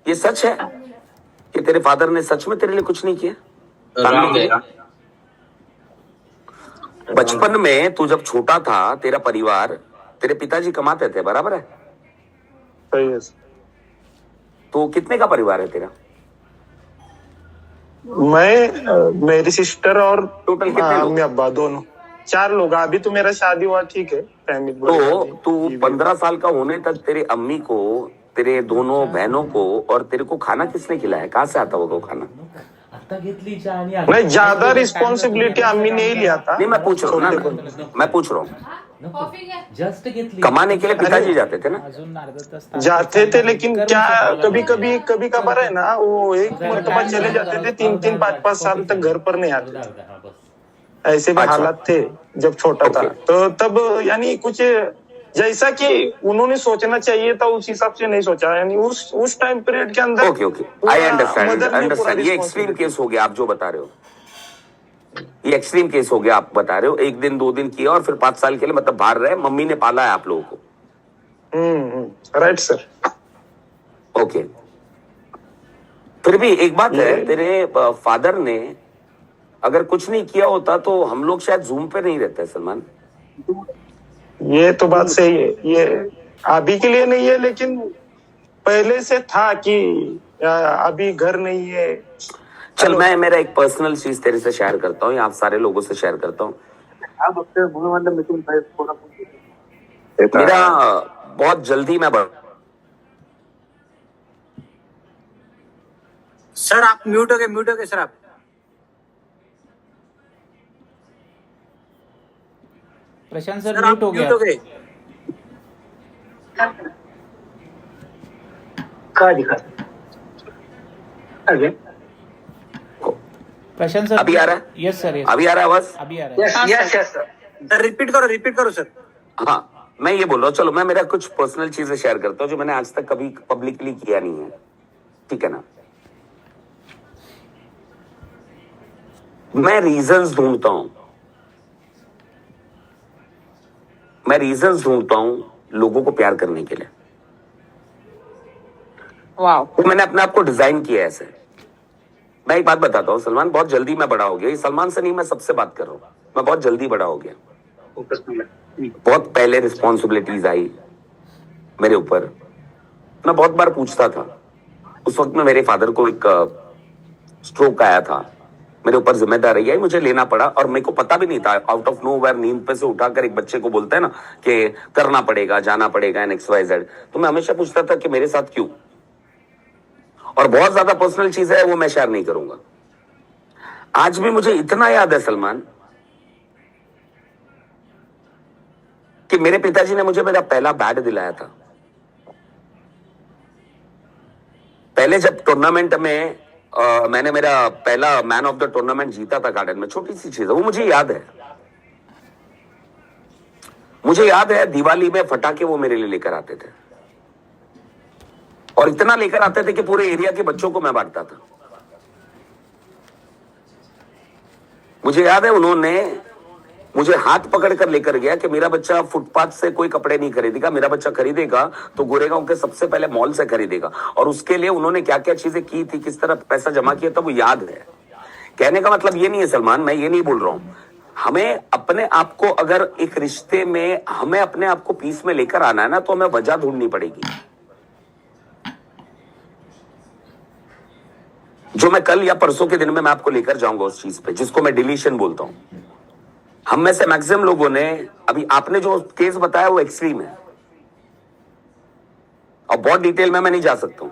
ये सच है कि तेरे फादर ने सच में तेरे लिए कुछ नहीं किया? फैमिली के लिए? बचपन में तू जब छोटा था, तेरा परिवार, तेरे पिताजी कमाते थे, बराबर है? सही है। तो कितने का परिवार है तेरा? मेरी सिस्टर और टोटल कितने लोग? मम्मी अब्बा दोनों, 4 लोग। अभी तो मेरा शादी हुआ, ठीक है, फैमिली तो तू 15 साल का होने तक तेरे अम्मी को, तेरे दोनों बहनों को और तेरे को खाना किसने खिलाया? कहां से आता होगा खाना? नहीं, ज्यादा रिस्पॉन्सिबिलिटी अम्मी ने ही लिया था। नहीं, मैं पूछ रहा हूँ ना, मैं पूछ रहा हूँ, कमाने के लिए पिताजी जाते थे ना? जाते थे, लेकिन क्या कभी कभार है ना, वो एक मरतबा चले जाते थे, 3-3, 5-5 साल तक घर पर नहीं आते थे। ऐसे भी अच्छा। हालात थे जब छोटा था, तो तब यानी कुछ जैसा कि उन्होंने सोचना चाहिए था उस हिसाब से नहीं सोचा, यानी उस टाइम पीरियड के अंदर। Okay, I understand. ये एक्सट्रीम केस हो गया आप जो बता रहे हो, ये एक्सट्रीम केस हो गया आप बता रहे हो। 1 दिन 2 दिन किया और फिर 5 साल के लिए मतलब बाहर रहे, मम्मी ने पाला है आप लोगों को। Right sir. ओके, फिर भी एक बात है, तेरे फादर ने अगर कुछ नहीं किया होता तो हम लोग शायद जूम पे नहीं रहते सलमान। ये तो बात सही है, ये अभी के लिए नहीं है, लेकिन पहले से था कि अभी घर नहीं है। चल, मैं मेरा एक पर्सनल चीज तेरे से शेयर करता हूँ, या आप सारे लोगों से शेयर करता हूँ। मेरा बहुत जल्दी मैं सर आप म्यूट हो गए सर। आप प्रशांत सर म्यूट हो गए। कहा दिखा प्रशांत सर अभी आ रहा है? यस सर, अभी आ रहा है आवाज? अभी आ रहा है। Yes sir. रिपीट करो सर। हाँ, मैं ये बोल रहा हूँ, चलो मैं मेरा कुछ पर्सनल चीजें शेयर करता हूँ जो मैंने आज तक कभी पब्लिकली किया नहीं है, ठीक है ना? मैं रीजंस ढूंढता हूं लोगों को प्यार करने के लिए। वाओ। तो मैंने अपने आप को डिजाइन किया है ऐसे। मैं एक बात बताता हूँ सलमान, बहुत जल्दी मैं बड़ा हो गया। ये सलमान से नहीं, मैं सबसे बात कर रहा हूँ। मैं बहुत जल्दी बड़ा हो गया, बहुत पहले रिस्पॉन्सिबिलिटीज आई मेरे ऊपर। मैं बहुत बार पूछता था, उस वक्त में मेरे फादर को एक स्ट्रोक आया था, मेरे ऊपर जिम्मेदारी आई, मुझे लेना पड़ा, और मेरे को पता भी नहीं था। आउट ऑफ नोवेयर नींद पे से उठाकर एक बच्चे को बोलता है ना कि करना पड़ेगा, जाना पड़ेगा, एंड XYZ। तो मैं हमेशा पूछता था कि मेरे साथ क्यों? और बहुत ज्यादा पर्सनल चीज है, वो मैं शेयर नहीं करूंगा। आज भी मुझे इतना याद है सलमान कि मेरे पिताजी ने मुझे मेरा पहला बैट दिलाया था। पहले जब टूर्नामेंट में मैंने मेरा पहला मैन ऑफ द टूर्नामेंट जीता था गार्डन में, छोटी सी चीज है वो, मुझे याद है। मुझे याद है दिवाली में फटाके वो मेरे लिए लेकर आते थे, और इतना लेकर आते थे कि पूरे एरिया के बच्चों को मैं बांटता था। मुझे याद है उन्होंने मुझे हाथ पकड़कर लेकर गया कि मेरा बच्चा फुटपाथ से कोई कपड़े नहीं खरीदेगा, मेरा बच्चा खरीदेगा तो गोरेगांव के सबसे पहले मॉल से खरीदेगा। और उसके लिए उन्होंने क्या क्या चीजें की थी, किस तरह पैसा जमा किया था, वो याद है। कहने का मतलब ये नहीं है सलमान, मैं ये नहीं बोल रहा हूं, हमें अपने आप को, अगर एक रिश्ते में हमें अपने आप को पीस में लेकर आना है ना, तो हमें वजह ढूंढनी पड़ेगी। जो मैं कल या परसों के दिन में मैं आपको लेकर जाऊंगा उस चीज पे जिसको मैं डिलीशन बोलता हूं। हम में से मैक्सिमम लोगों ने अभी आपने जो केस बताया वो एक्सट्रीम है और बहुत डिटेल में मैं नहीं जा सकता हूं।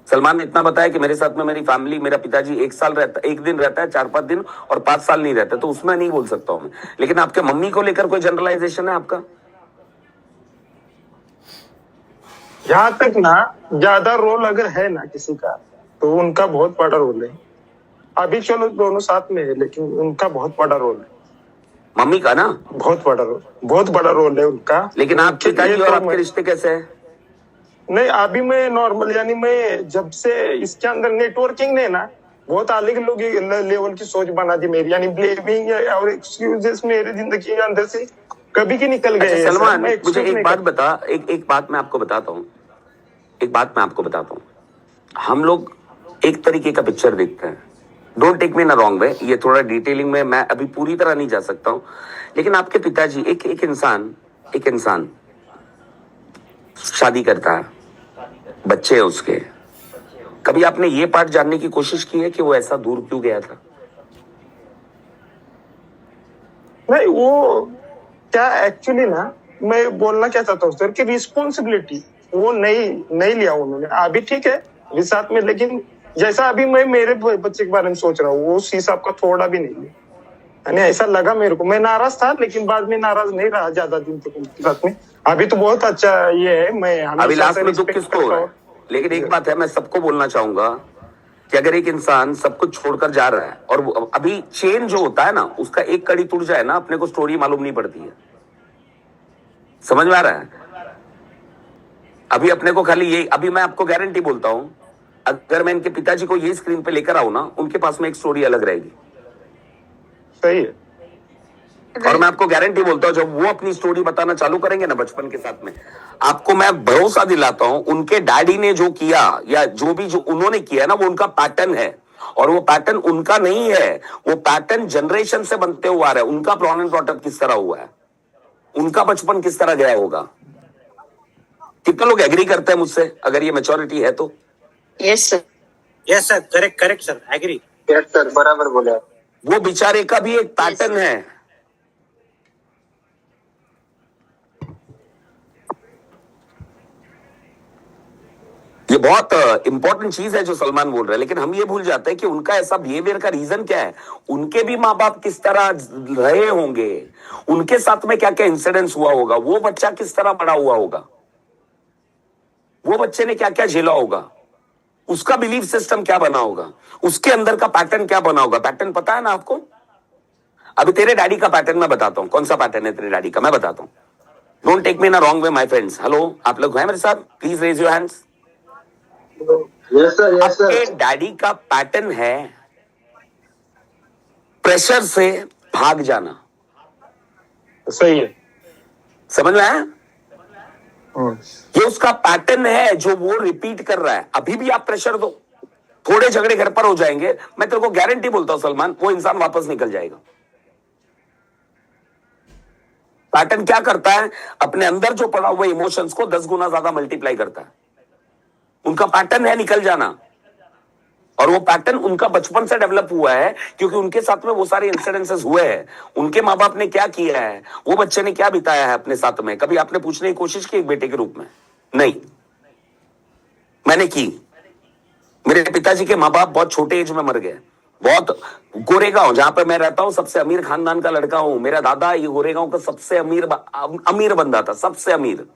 सलमान ने इतना बताया कि मेरे साथ में मेरी फैमिली, मेरा पिताजी 1 साल रहता, 1 दिन रहता है, 4-5 दिन और 5 साल नहीं रहता, तो उसमें नहीं बोल सकता हूं मैं। लेकिन आपके मम्मी को लेकर कोई जनरलाइजेशन है आपका? यहाँ तक ना ज्यादा रोल अगर है ना किसी का तो उनका बहुत बड़ा रोल है। अभी चलो दोनों साथ में है लेकिन उनका बहुत बड़ा रोल है। मम्मी का ना बहुत बड़ा रोल है उनका। लेकिन आपके पिताजी और आपके रिश्ते कैसे हैं? नहीं, अभी मैं नॉर्मल, यानी मैं जब से इसके अंदर नेटवर्किंग ने ना बहुत अलग लोग लेवल की सोच बना दी मेरी, यानी ब्लेमिंग और एक्सक्यूजेस मेरी जिंदगी के अंदर से कभी की निकल गए। सलमान मुझे एक बात बता, एक बात मैं आपको बताता हूँ, हम लोग एक तरीके का पिक्चर देखते हैं। Don't take me in a wrong way, ये थोड़ा डिटेलिंग में मैं अभी पूरी तरह नहीं जा सकता हूँ, लेकिन आपके पिताजी एक इंसान शादी करता है, बच्चे हैं उसके, कभी आपने ये पार्ट जानने की कोशिश की है कि वो ऐसा दूर क्यों गया था? नहीं, वो क्या एक्चुअली ना मैं बोलना क्या चाहता हूँ सर कि रिस्पॉन्सिबिलिटी वो नहीं लिया उन्होंने। अभी ठीक है अभी साथ में, लेकिन जैसा अभी मैं मेरे बच्चे के बारे में सोच रहा हूँ वो उस हिसाब का थोड़ा भी नहीं है। यानी ऐसा लगा मेरे को, मैं नाराज था लेकिन बाद में नाराज नहीं रहा ज्यादा दिन तक उनके साथ में। अभी तो बहुत अच्छा ये है, मैं अभी लास्ट में दुख किसको हो रहा है? लेकिन एक बात है, मैं सबको बोलना चाहूंगा कि अगर एक इंसान सब कुछ छोड़कर जा रहा है और अभी चेन जो होता है ना उसका एक कड़ी टूट जाए ना, अपने को स्टोरी मालूम नहीं पड़ती है। समझ में आ रहा है? अभी अपने को खाली ये, अभी मैं आपको गारंटी बोलता हूं, अगर मैं इनके पिताजी को ये स्क्रीन पे लेकर आऊं ना, उनके पास में एक स्टोरी अलग रहेगी। सही है। और मैं आपको गारंटी बोलता हूं जब वो अपनी स्टोरी बताना चालू करेंगे ना बचपन के साथ में, आपको मैं भरोसा दिलाता हूं उनके डैडी ने जो किया या जो उन्होंने किया ना, वो उनका पैटर्न है। और वो पैटर्न उनका नहीं है, वो पैटर्न जनरेशन से बनते हुआ आ रहा है। उनका ब्रॉन एंड ब्रॉट अप किस तरह हुआ है, उनका बचपन किस तरह गया होगा। कितने लोग एग्री करते हैं मुझसे अगर ये मैच्योरिटी है तो? Yes sir, correct sir, agree. Yes sir, बराबर बोले आप। वो बेचारे का भी एक पैटर्न है। ये बहुत इंपॉर्टेंट चीज है जो सलमान बोल रहे हैं, लेकिन हम ये भूल जाते हैं कि उनका ऐसा बिहेवियर का रीजन क्या है। उनके भी माँ बाप किस तरह रहे होंगे, उनके साथ में क्या क्या इंसिडेंट्स हुआ होगा, वो बच्चा किस तरह बड़ा हुआ होगा, वो बच्चे ने क्या क्या झेला होगा, उसका बिलीफ सिस्टम क्या बना होगा, उसके अंदर का पैटर्न क्या बना होगा। पैटर्न पता है ना आपको? अभी तेरे डैडी का पैटर्न मैं बताता हूं। कौन सा पैटर्न है तेरे डैडी का, मैं बताता हूं। Don't take me in a wrong way my friends. Hello, आप लोग हैं मेरे साथ? Please raise your hands. Yes sir. आपके डैडी का पैटर्न है प्रेशर से भाग जाना। सही है। समझ में आया? ये उसका पैटर्न है जो वो रिपीट कर रहा है। अभी भी आप प्रेशर दो, थोड़े झगड़े घर पर हो जाएंगे, मैं तेरे को गारंटी बोलता हूं सलमान, वो इंसान वापस निकल जाएगा। पैटर्न क्या करता है, अपने अंदर जो पड़ा हुआ इमोशंस को 10 गुना ज्यादा मल्टीप्लाई करता है। उनका पैटर्न है निकल जाना, और वो पैटर्न उनका बचपन से डेवलप हुआ है क्योंकि उनके साथ में वो सारे इंसिडेंसेस हुए हैं। उनके माँ बाप ने क्या किया है, वो बच्चे ने क्या बिताया है अपने साथ में, कभी आपने पूछने की कोशिश की एक बेटे के रूप में? नहीं, मैंने की। मेरे पिताजी के माँ बाप बहुत छोटे एज में मर गए। बहुत गोरेगांव जहां पर मैं रहता हूं सबसे अमीर खानदान का लड़का हूं। मेरा दादा ये गोरेगांव का सबसे अमीर बंदा था, सबसे अमीर।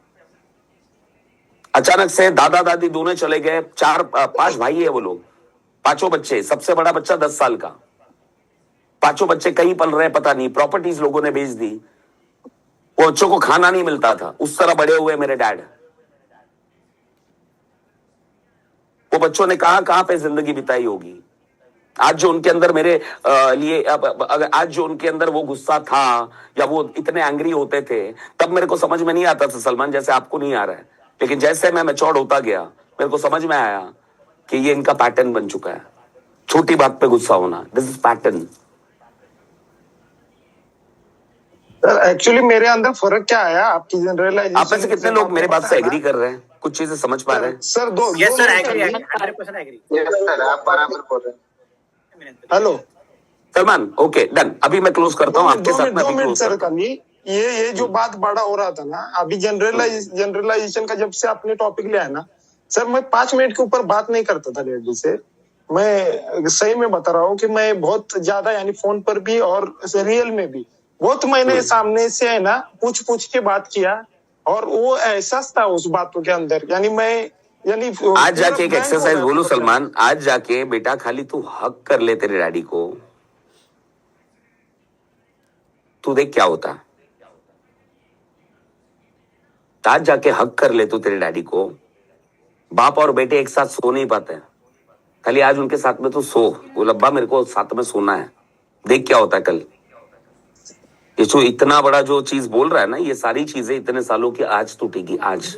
अचानक से दादा दादी दोनों चले गए। 4-5 भाई है वो लोग, 5 बच्चे। सबसे बड़ा बच्चा 10 साल का। 5 बच्चे कहीं पल रहे पता नहीं, प्रॉपर्टीज लोगों ने बेच दी, वो बच्चों को खाना नहीं मिलता था। उस तरह बड़े हुए मेरे डैड। वो बच्चों ने कहां पे जिंदगी बिताई होगी। आज जो उनके अंदर मेरे लिए आज जो उनके अंदर वो गुस्सा था या वो इतने एंग्री होते थे, तब मेरे को समझ में नहीं आता था सलमान, जैसे आपको नहीं आ रहा है। लेकिन जैसे मैं मैच्योर होता गया मेरे को समझ में आया कि ये इनका पैटर्न बन चुका है, छोटी बात पे गुस्सा होना। This is pattern. एक्चुअली मेरे अंदर फर्क क्या आया आपकी जनरलाइजेशन। आप में से कितने लोग मेरे बात से एग्री कर रहे हैं, कुछ चीजें समझ पा रहे हैं? Sir, yes sir, agree, 100% agree. Yes sir, आप बराबर बोल रहे हैं। हेलो सलमान, ओके डन, अभी मैं क्लोज करता हूँ आपके साथ में, 2 मिनट सर करता हूँ। कमी ये जो बात बड़ा हो रहा था ना अभी जनरलाइजेशन का जब से आपने टॉपिक लिया है ना सर, मैं 5 मिनट के ऊपर बात नहीं करता था रेड्डी से। मैं सही में बता रहा हूँ कि मैं बहुत ज्यादा यानी फोन पर भी और रियल में भी बहुत मैंने सामने से है ना पूछ के बात किया और वो एहसास था उस बातों के अंदर, यानी आज जाके एक एक्सरसाइज बोलू सलमान, आज जाके बेटा खाली तू हक कर ले तेरे डैडी को, तू देख क्या होता। आज जाके हक कर ले तू तेरे डैडी को। बाप और बेटे एक साथ सो नहीं पाते, खाली आज उनके साथ में तू सो, वो लब्बा मेरे को साथ में सोना है, देख क्या होता है कल। ये जो इतना बड़ा जो चीज बोल रहा है ना, ये सारी चीजें इतने सालों की आज टूटेगी। आज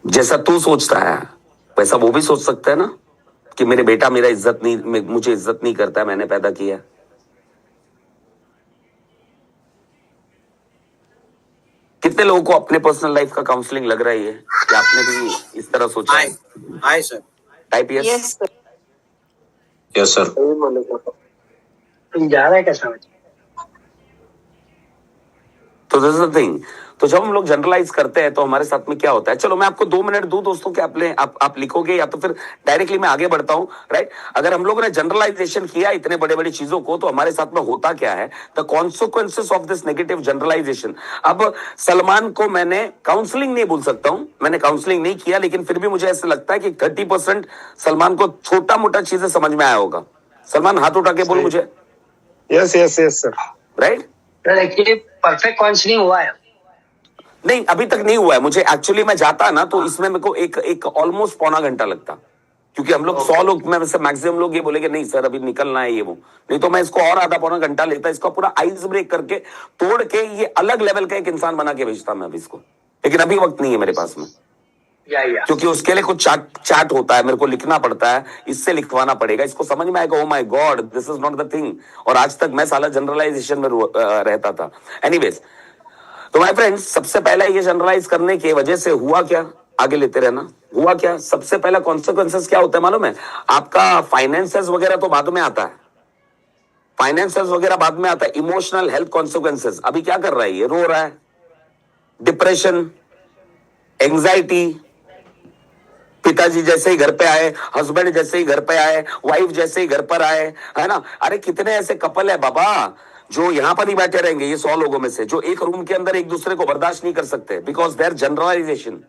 जैसा तू सोचता है वैसा वो भी सोच सकता है ना कि मेरे बेटा मेरा इज्जत नहीं, मुझे इज्जत नहीं करता है, मैंने पैदा किया। कितने लोगों को अपने पर्सनल लाइफ का काउंसलिंग लग रहा है ये कि आपने भी इस तरह सोचा है? Hi sir. Type yes. Yes sir. तुम जा रहा है क्या समझ? तो दिस इज द थिंग। तो जब हम लोग जनरलाइज करते हैं तो हमारे साथ में क्या होता है, चलो मैं आपको 2 मिनट दूं दोस्तों के, आप लिखोगे या तो फिर डायरेक्टली मैं आगे बढ़ता हूं, राइट। अगर हम लोगों ने जनरलाइजेशन किया इतने बड़े बड़ी चीजों को, तो हमारे साथ में होता क्या है, the consequences of this negative generalisation. अब सलमान को मैंने काउंसलिंग नहीं बोल सकता हूं, मैंने काउंसलिंग नहीं किया, लेकिन फिर भी मुझे ऐसा लगता है कि 30% सलमान को छोटा मोटा चीजें समझ में आया होगा। सलमान हाथ उठा के बोल मुझे। Yes yes yes sir. Right. Actually perfect counselling हुआ है? नहीं, अभी तक नहीं हुआ है। मुझे एक्चुअली मैं जाता ना तो इसमें मेरे को एक ऑलमोस्ट पौना घंटा लगता, क्योंकि हम लोग 100 लोग में से मैक्सिमम लोग ये बोलेंगे नहीं सर अभी निकलना है ये वो, नहीं तो मैं इसको और आधा पौना घंटा लेता, इसका पूरा आइस ब्रेक करके तोड़ के ये अलग लेवल का एक इंसान बना के भेजता मैं अभी इसको। लेकिन अभी वक्त नहीं है मेरे पास में, क्योंकि उसके लिए कुछ चार्ट होता है, मेरे को लिखना पड़ता है, इससे लिखवाना पड़ेगा, इसको समझ में आएगा। Oh my God, this is not the thing. और आज तक मैं साला जनरलाइजेशन में रहता था। एनीवेज, तो माय फ्रेंड्स, सबसे पहले ये जनरलाइज करने की वजह से हुआ क्या, आगे लेते रहना, हुआ क्या, सबसे पहला कॉन्सिक्वेंसेस क्या होता है मालूम है आपका? फाइनेंसेस वगैरह तो बाद में आता है, फाइनेंसेस वगैरह बाद में आता है। इमोशनल हेल्थ कॉन्सिक्वेंसेस अभी क्या कर रहा है, ये रो रहा है, डिप्रेशन, एंजाइटी, पिताजी जैसे ही घर पे आए, हस्बैंड जैसे ही घर पे आए, वाइफ जैसे ही घर पर आए, है ना। अरे कितने ऐसे कपल है बाबा जो यहां पर ही बैठे रहेंगे, ये 100 लोगों में से, जो एक रूम के अंदर एक दूसरे को बर्दाश्त नहीं कर सकते, बिकॉज देयर जनरलाइजेशन।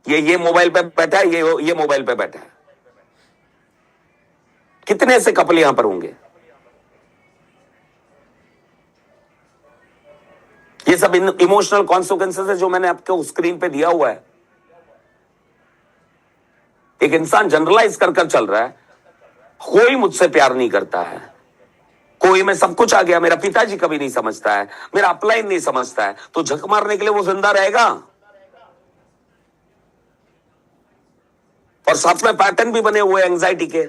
ये मोबाइल पे बैठा है, ये मोबाइल पे बैठा है। कितने ऐसे कपल यहां पर होंगे? ये सब इमोशनल कॉन्सिक्वेंसेस है जो मैंने आपको स्क्रीन पे दिया हुआ है। एक इंसान जनरलाइज कर चल रहा है, कोई मुझसे प्यार नहीं करता है, कोई में सब कुछ आ गया, मेरा पिताजी कभी नहीं समझता है, मेरा अपलाइन नहीं समझता है, तो झक मारने के लिए वो जिंदा रहेगा। और साथ में पैटर्न भी बने हुए एंजाइटी के,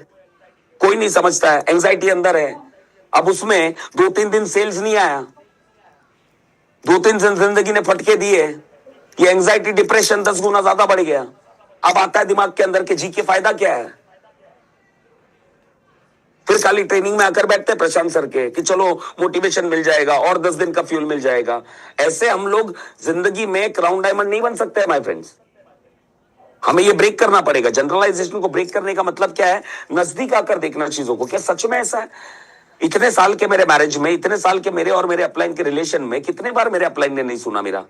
कोई नहीं समझता है, एंजाइटी अंदर है। अब उसमें 2-3 दिन सेल्स नहीं आया, 2-3 दिन जिंदगी ने फटके दिए, ये एंजाइटी डिप्रेशन 10 गुना ज्यादा बढ़ गया। अब आता है दिमाग के अंदर के जी के फायदा क्या है, फिर खाली ट्रेनिंग में आकर बैठते हैं प्रशांत सर के कि चलो मोटिवेशन मिल जाएगा और 10 दिन का फ्यूल मिल जाएगा। ऐसे हम लोग जिंदगी में क्राउन डायमंड नहीं बन सकते माय फ्रेंड्स। हमें ये ब्रेक करना पड़ेगा। जनरलाइजेशन को ब्रेक करने का मतलब क्या है? नजदीक आकर देखना चीजों को। क्या सच में ऐसा है? इतने साल के मेरे मैरिज में, इतने साल के मेरे और मेरे अपलाइन के रिलेशन में, कितने बार मेरे अपलाइन ने नहीं सुना मेरा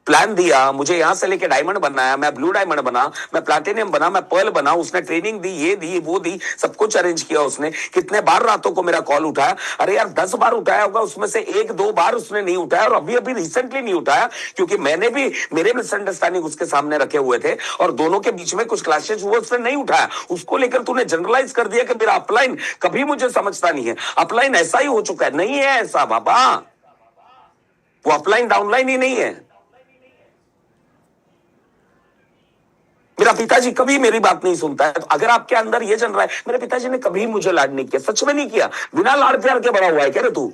प्लान दिया, मुझे यहां से लेके डायमंड बनाया, मैं ब्लू डायमंड बना, मैं प्लैटिनम बना, मैं पर्ल बना, उसने ट्रेनिंग दी, ये दी, वो दी, सब कुछ अरेंज किया उसने। कितने बार रातों को मेरा कॉल उठाया, अरे यार 10 बार उठाया होगा, उसमें से 1-2 बार उसने नहीं उठाया, और अभी रिसेंटली नहीं उठाया क्योंकि मैंने भी मेरे मिसअंडरस्टैंडिंग उसके सामने रखे हुए थे और दोनों के बीच में कुछ क्लैशेस हुए, उसने नहीं उठाया। उसको लेकर तूने जनरलाइज कर दिया कि मेरा अपलाइन कभी मुझे समझता नहीं है, अपलाइन ऐसा ही हो चुका है। नहीं है ऐसा बाबा, वो अपलाइन डाउनलाइन ही नहीं है। मेरा पिताजी कभी मेरी बात नहीं सुनता है। तो अगर आपके अंदर ये चल रहा है मेरे पिताजी ने कभी मुझे लाड नहीं किया, सच में नहीं किया, बिना लाड़ प्यार के बड़ा हुआ है क्या रे तू?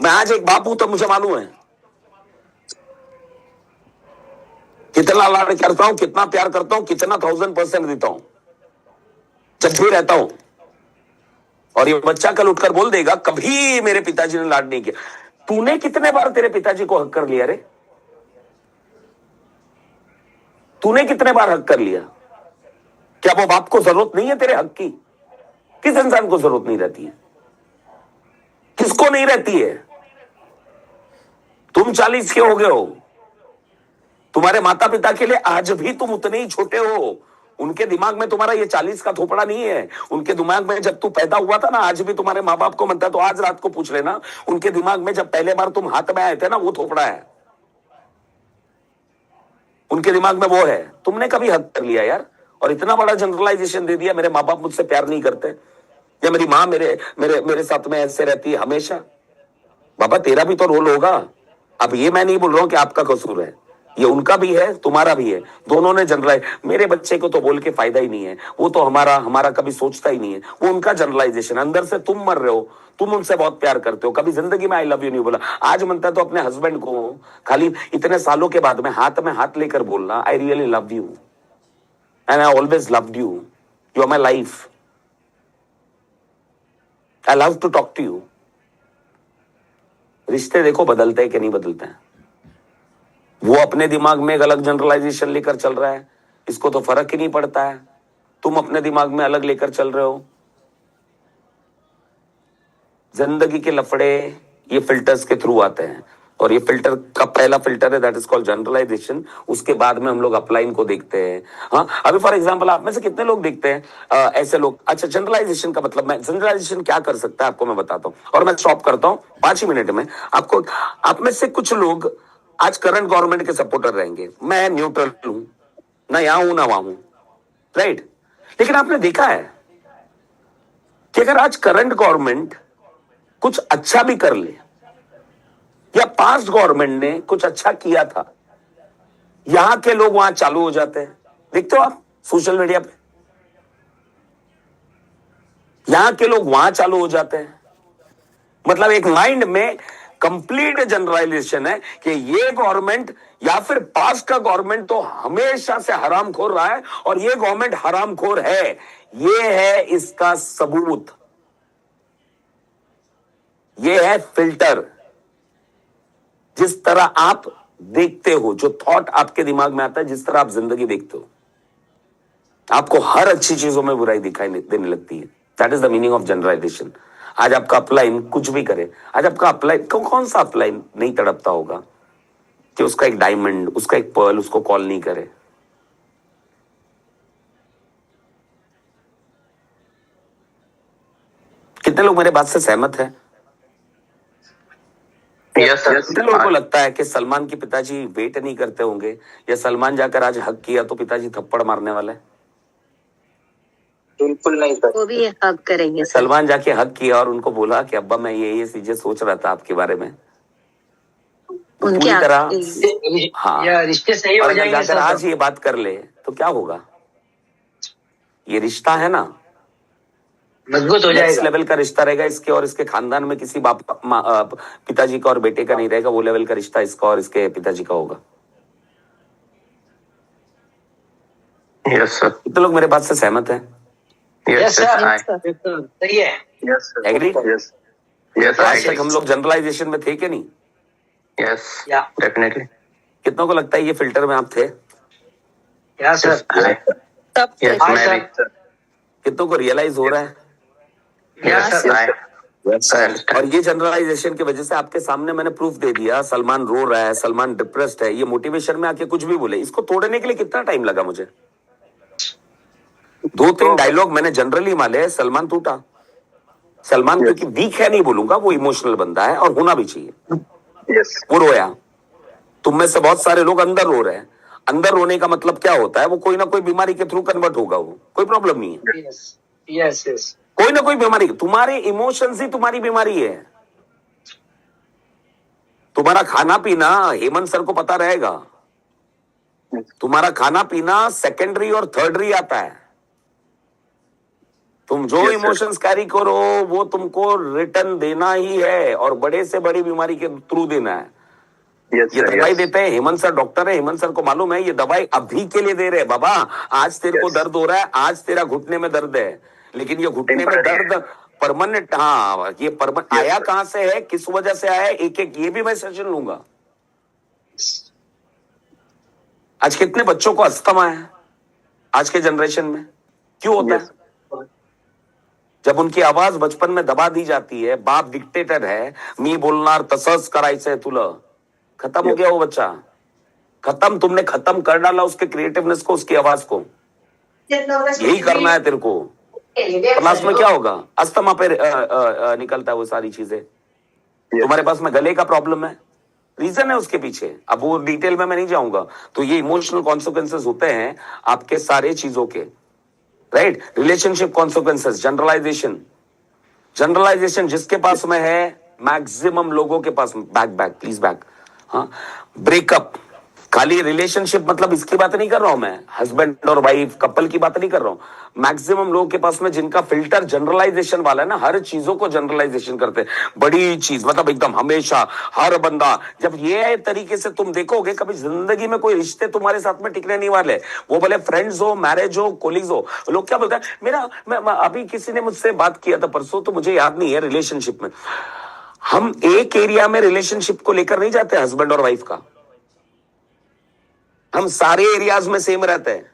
मैं आज एक बाप हूं तो मुझे मालूम है कितने कितना लाड करता हूं, कितना प्यार करता हूं, कितना 1000% देता हूं जब भी रहता हूं। और ये बच्चा कल उठकर बोल देगा कभी मेरे पिताजी ने लाड नहीं किया। तूने कितने बार तेरे पिताजी को हक कर लिया रे? तूने कितने बार हक कर लिया? क्या वो बाप को जरूरत नहीं है तेरे हक की? किस इंसान को जरूरत नहीं रहती है? किसको नहीं रहती है? तुम 40 के हो गए हो, तुम्हारे माता पिता के लिए आज भी तुम उतने ही छोटे हो। उनके दिमाग में तुम्हारा ये 40 का थोपड़ा नहीं है। उनके दिमाग में जब तू पैदा हुआ था ना, आज भी तुम्हारे माँ बाप को मनता है तो आज रात को पूछ लेना, उनके दिमाग में जब पहले बार तुम हाथ में आए थे ना, वो थोपड़ा है। उनके दिमाग में वो है। तुमने कभी हक कर लिया यार? और इतना बड़ा जनरलाइजेशन दे दिया, मेरे माँ बाप मुझसे प्यार नहीं करते, या मेरी माँ मेरे साथ में ऐसे रहती है हमेशा। बाबा तेरा भी तो रोल होगा। अब ये मैं नहीं बोल रहा हूं कि आपका कसूर है, ये उनका भी है, तुम्हारा भी है। दोनों ने जनरलाइज, मेरे बच्चे को तो बोल के फायदा ही नहीं है, वो तो हमारा कभी सोचता ही नहीं है। वो उनका जनरलाइजेशन। अंदर से तुम मर रहे हो, तुम उनसे बहुत प्यार करते हो, कभी जिंदगी में आई लव यू नहीं बोला। आज मनता है तो अपने हस्बैंड को खाली इतने सालों के बाद में हाथ लेकर बोलना, I really love you and I always loved you, you are my life, I love to talk to you. रिश्ते देखो बदलते हैं कि नहीं बदलते हैं। वो अपने दिमाग में एक अलग जनरलाइजेशन लेकर चल रहा है, इसको तो फर्क ही नहीं पड़ता है। तुम अपने दिमाग में अलग लेकर चल रहे हो। जिंदगी के लफड़े ये फिल्टर्स के थ्रू आते हैं, और ये फिल्टर का पहला फिल्टर है दैट इज कॉल्ड जनरलाइजेशन। उसके बाद में हम लोग अपलाइन को देखते हैं। हाँ, अभी फॉर एग्जांपल आप में से कितने लोग देखते हैं ऐसे लोग? अच्छा, जनरलाइजेशन का मतलब, मैं जनरलाइजेशन क्या कर सकता है आपको मैं बताता हूँ, और मैं स्टॉप करता हूँ 5 ही मिनट में आपको। आप में से कुछ लोग आज करंट गवर्नमेंट के सपोर्टर रहेंगे, मैं न्यूट्रल हूं, ना यहां हूं ना वहां हूं, राइट? लेकिन आपने देखा है कि अगर आज करंट गवर्नमेंट कुछ अच्छा भी कर ले, या पास्ट गवर्नमेंट ने कुछ अच्छा किया था, यहां के लोग वहां चालू हो जाते हैं। देखते हो आप सोशल मीडिया पे, यहां के लोग वहां चालू हो जाते हैं। मतलब एक माइंड में कंप्लीट जनरलाइजेशन है कि ये गवर्नमेंट या फिर पास्ट का गवर्नमेंट तो हमेशा से हरामखोर रहा है, और ये गवर्नमेंट हरामखोर है। ये है इसका सबूत, ये है फिल्टर। जिस तरह आप देखते हो, जो थॉट आपके दिमाग में आता है, जिस तरह आप जिंदगी देखते हो, आपको हर अच्छी चीजों में बुराई दिखाई देने लगती है। That is the meaning of generalisation. आज आपका अपलाइन कुछ भी करे, आज आपका अपलाइन कौन सा अपलाइन नहीं तड़पता होगा कि उसका एक डायमंड, उसका एक पर्ल उसको कॉल नहीं करे? कितने लोग मेरे बात से सहमत हैं? कितने लोगों को लगता है कि सलमान के पिताजी वेट नहीं करते होंगे, या सलमान जाकर आज हक किया तो पिताजी थप्पड़ मारने वाला है? बिल्कुल नहीं सर, वो भी हक करेंगे। सलमान जाके हक किया और उनको बोला कि अब्बा मैं ये चीजें सोच रहा था आपके बारे में, उनकी तरह। हाँ, रिश्ते सही हो जाएंगे अगर आज ये बात कर ले तो क्या होगा? ये रिश्ता है ना, मजबूत हो जाएगा। लेवल का रिश्ता रहेगा इसके और इसके खानदान में। किसी पिताजी का और बेटे का नहीं रहेगा, वो लेवल का रिश्ता इसका और इसके पिताजी का होगा। Yes sir. कितने लोग मेरे बात से सहमत हैं? यस सर, सही है। Yes sir, agree? Yes yes. आज तक हम लोग जनरलाइजेशन में थे कि नहीं? Yes definitely. कितनों को लगता है ये फिल्टर में आप थे? यस सर, तब यस मैं भी सर। कितनों को रियलाइज हो रहा है? Yes sir. और ये जनरलाइजेशन की वजह से आपके सामने मैंने प्रूफ दे दिया, सलमान रो रहा है, सलमान डिप्रेस्ड है, ये मोटिवेशन में आके कुछ भी बोले। इसको तोड़ने के लिए कितना टाइम लगा मुझे? 2-3 डायलॉग मैंने जनरली माले, सलमान टूटा। सलमान क्योंकि वीक है नहीं बोलूंगा, वो इमोशनल बंदा है और होना भी चाहिए। वो रोया। तुम में से बहुत सारे लोग अंदर रो रहे हैं। अंदर रोने का मतलब क्या होता है? वो कोई ना कोई बीमारी के थ्रू कन्वर्ट होगा, वो कोई प्रॉब्लम नहीं है। यस यस, कोई ना कोई बीमारी, तुम्हारे इमोशंस ही तुम्हारी बीमारी है। तुम्हारा खाना पीना हेमंत सर को पता रहेगा, तुम्हारा खाना पीना सेकेंडरी और थर्डरी आता है। तुम जो इमोशंस कैरी करो वो तुमको रिटर्न देना ही है, और बड़े से बड़ी बीमारी के थ्रू देना है। ये दवाई देते हैं, हेमंत सर डॉक्टर है, हेमंत सर को मालूम है ये दवाई अभी के लिए दे रहे हैं। बाबा आज तेरे को दर्द हो रहा है, आज तेरा घुटने में दर्द है, लेकिन ये घुटने में दर्द परमानेंट, हाँ ये परमानेंट आया कहां से है, किस वजह से आया है, एक एक ये भी मैं सेशन लूंगा। आज कितने बच्चों को अस्थमा है आज के जनरेशन में, क्यों होता है? जब उनकी आवाज बचपन में दबा दी जाती है, बाप डिक्टेटर है, मी बोलणार तसंच करायचंय तुला, खत्म हो गया वो बच्चा, खत्म, तुमने खत्म कर डाला उसके क्रिएटिवनेस को, उसकी आवाज को। यही करना है तेरे को, क्लास में क्या होगा, अस्थमा पे निकलता है वो सारी चीजें। तुम्हारे पास में गले का प्रॉब्लम है, रीजन है उसके पीछे, अब वो डिटेल में मैं नहीं जाऊंगा। तो ये इमोशनल कॉन्सिक्वेंसेस होते हैं आपके सारे चीजों के, राइट। रिलेशनशिप कॉन्सिक्वेंसेस, जनरलाइजेशन जिसके पास में है, मैक्सिमम लोगों के पास, बैक प्लीज बैक, हाँ, ब्रेकअप, खाली रिलेशनशिप मतलब इसकी बात नहीं कर रहा हूं मैं, हस्बैंड और वाइफ कपल की बात नहीं कर रहा हूं। मैक्सिमम लोगों के पास में जिनका फिल्टर जनरलाइजेशन वाला है ना, हर चीजों को जनरलाइजेशन करते हैं, बड़ी चीज मतलब एकदम हमेशा हर बंदा। जब ये तरीके से तुम देखोगे, कभी जिंदगी में कोई रिश्ते तुम्हारे साथ में टिकने नहीं वाले, वो भले फ्रेंड्स हो, मैरिज हो, कोलिग्स हो। लोग क्या बोलते हैं, मैं अभी किसी ने मुझसे बात किया था परसों, तो मुझे याद नहीं है, रिलेशनशिप में हम एक एरिया में रिलेशनशिप को लेकर नहीं जाते हस्बैंड और वाइफ का, हम सारे एरियाज में सेम रहते हैं।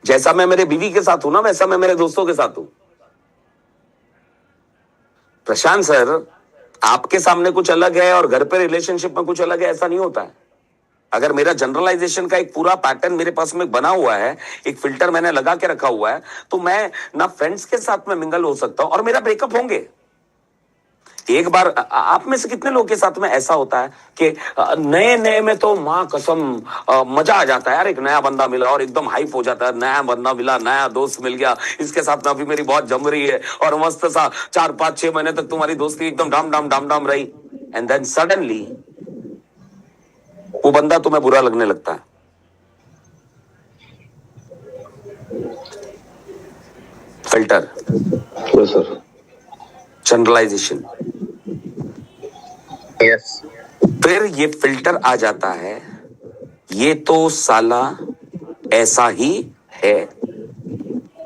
जैसा मैं मेरे बीवी के साथ हूं ना, वैसा मैं मेरे दोस्तों के साथ हूं। प्रशांत सर, आपके सामने कुछ अलग है और घर पे रिलेशनशिप में कुछ अलग है, ऐसा नहीं होता है। अगर मेरा जनरलाइजेशन का एक पूरा पैटर्न मेरे पास में बना हुआ है, एक फिल्टर मैंने लगा के रखा हुआ है, तो मैं ना फ्रेंड्स के साथ में मिंगल हो सकता हूं और मेरा ब्रेकअप होंगे। एक बार आप में से कितने लोगों के साथ में ऐसा होता है कि नए में तो मां कसम मजा आ जाता है यार, एक नया बंदा मिला और एकदम हाइप हो जाता है, नया बंदा मिला, नया दोस्त मिल गया, इसके साथ में अभी मेरी बहुत जम रही है, और मस्त सा 4-5-6 महीने तक तुम्हारी दोस्ती एकदम डाम रही, एंड देन सडनली वो बंदा तुम्हें बुरा लगने लगता है। फिल्टर, सर, जनरलाइजेशन, फिर ये फिल्टर आ जाता है, ये तो साला ऐसा ही है,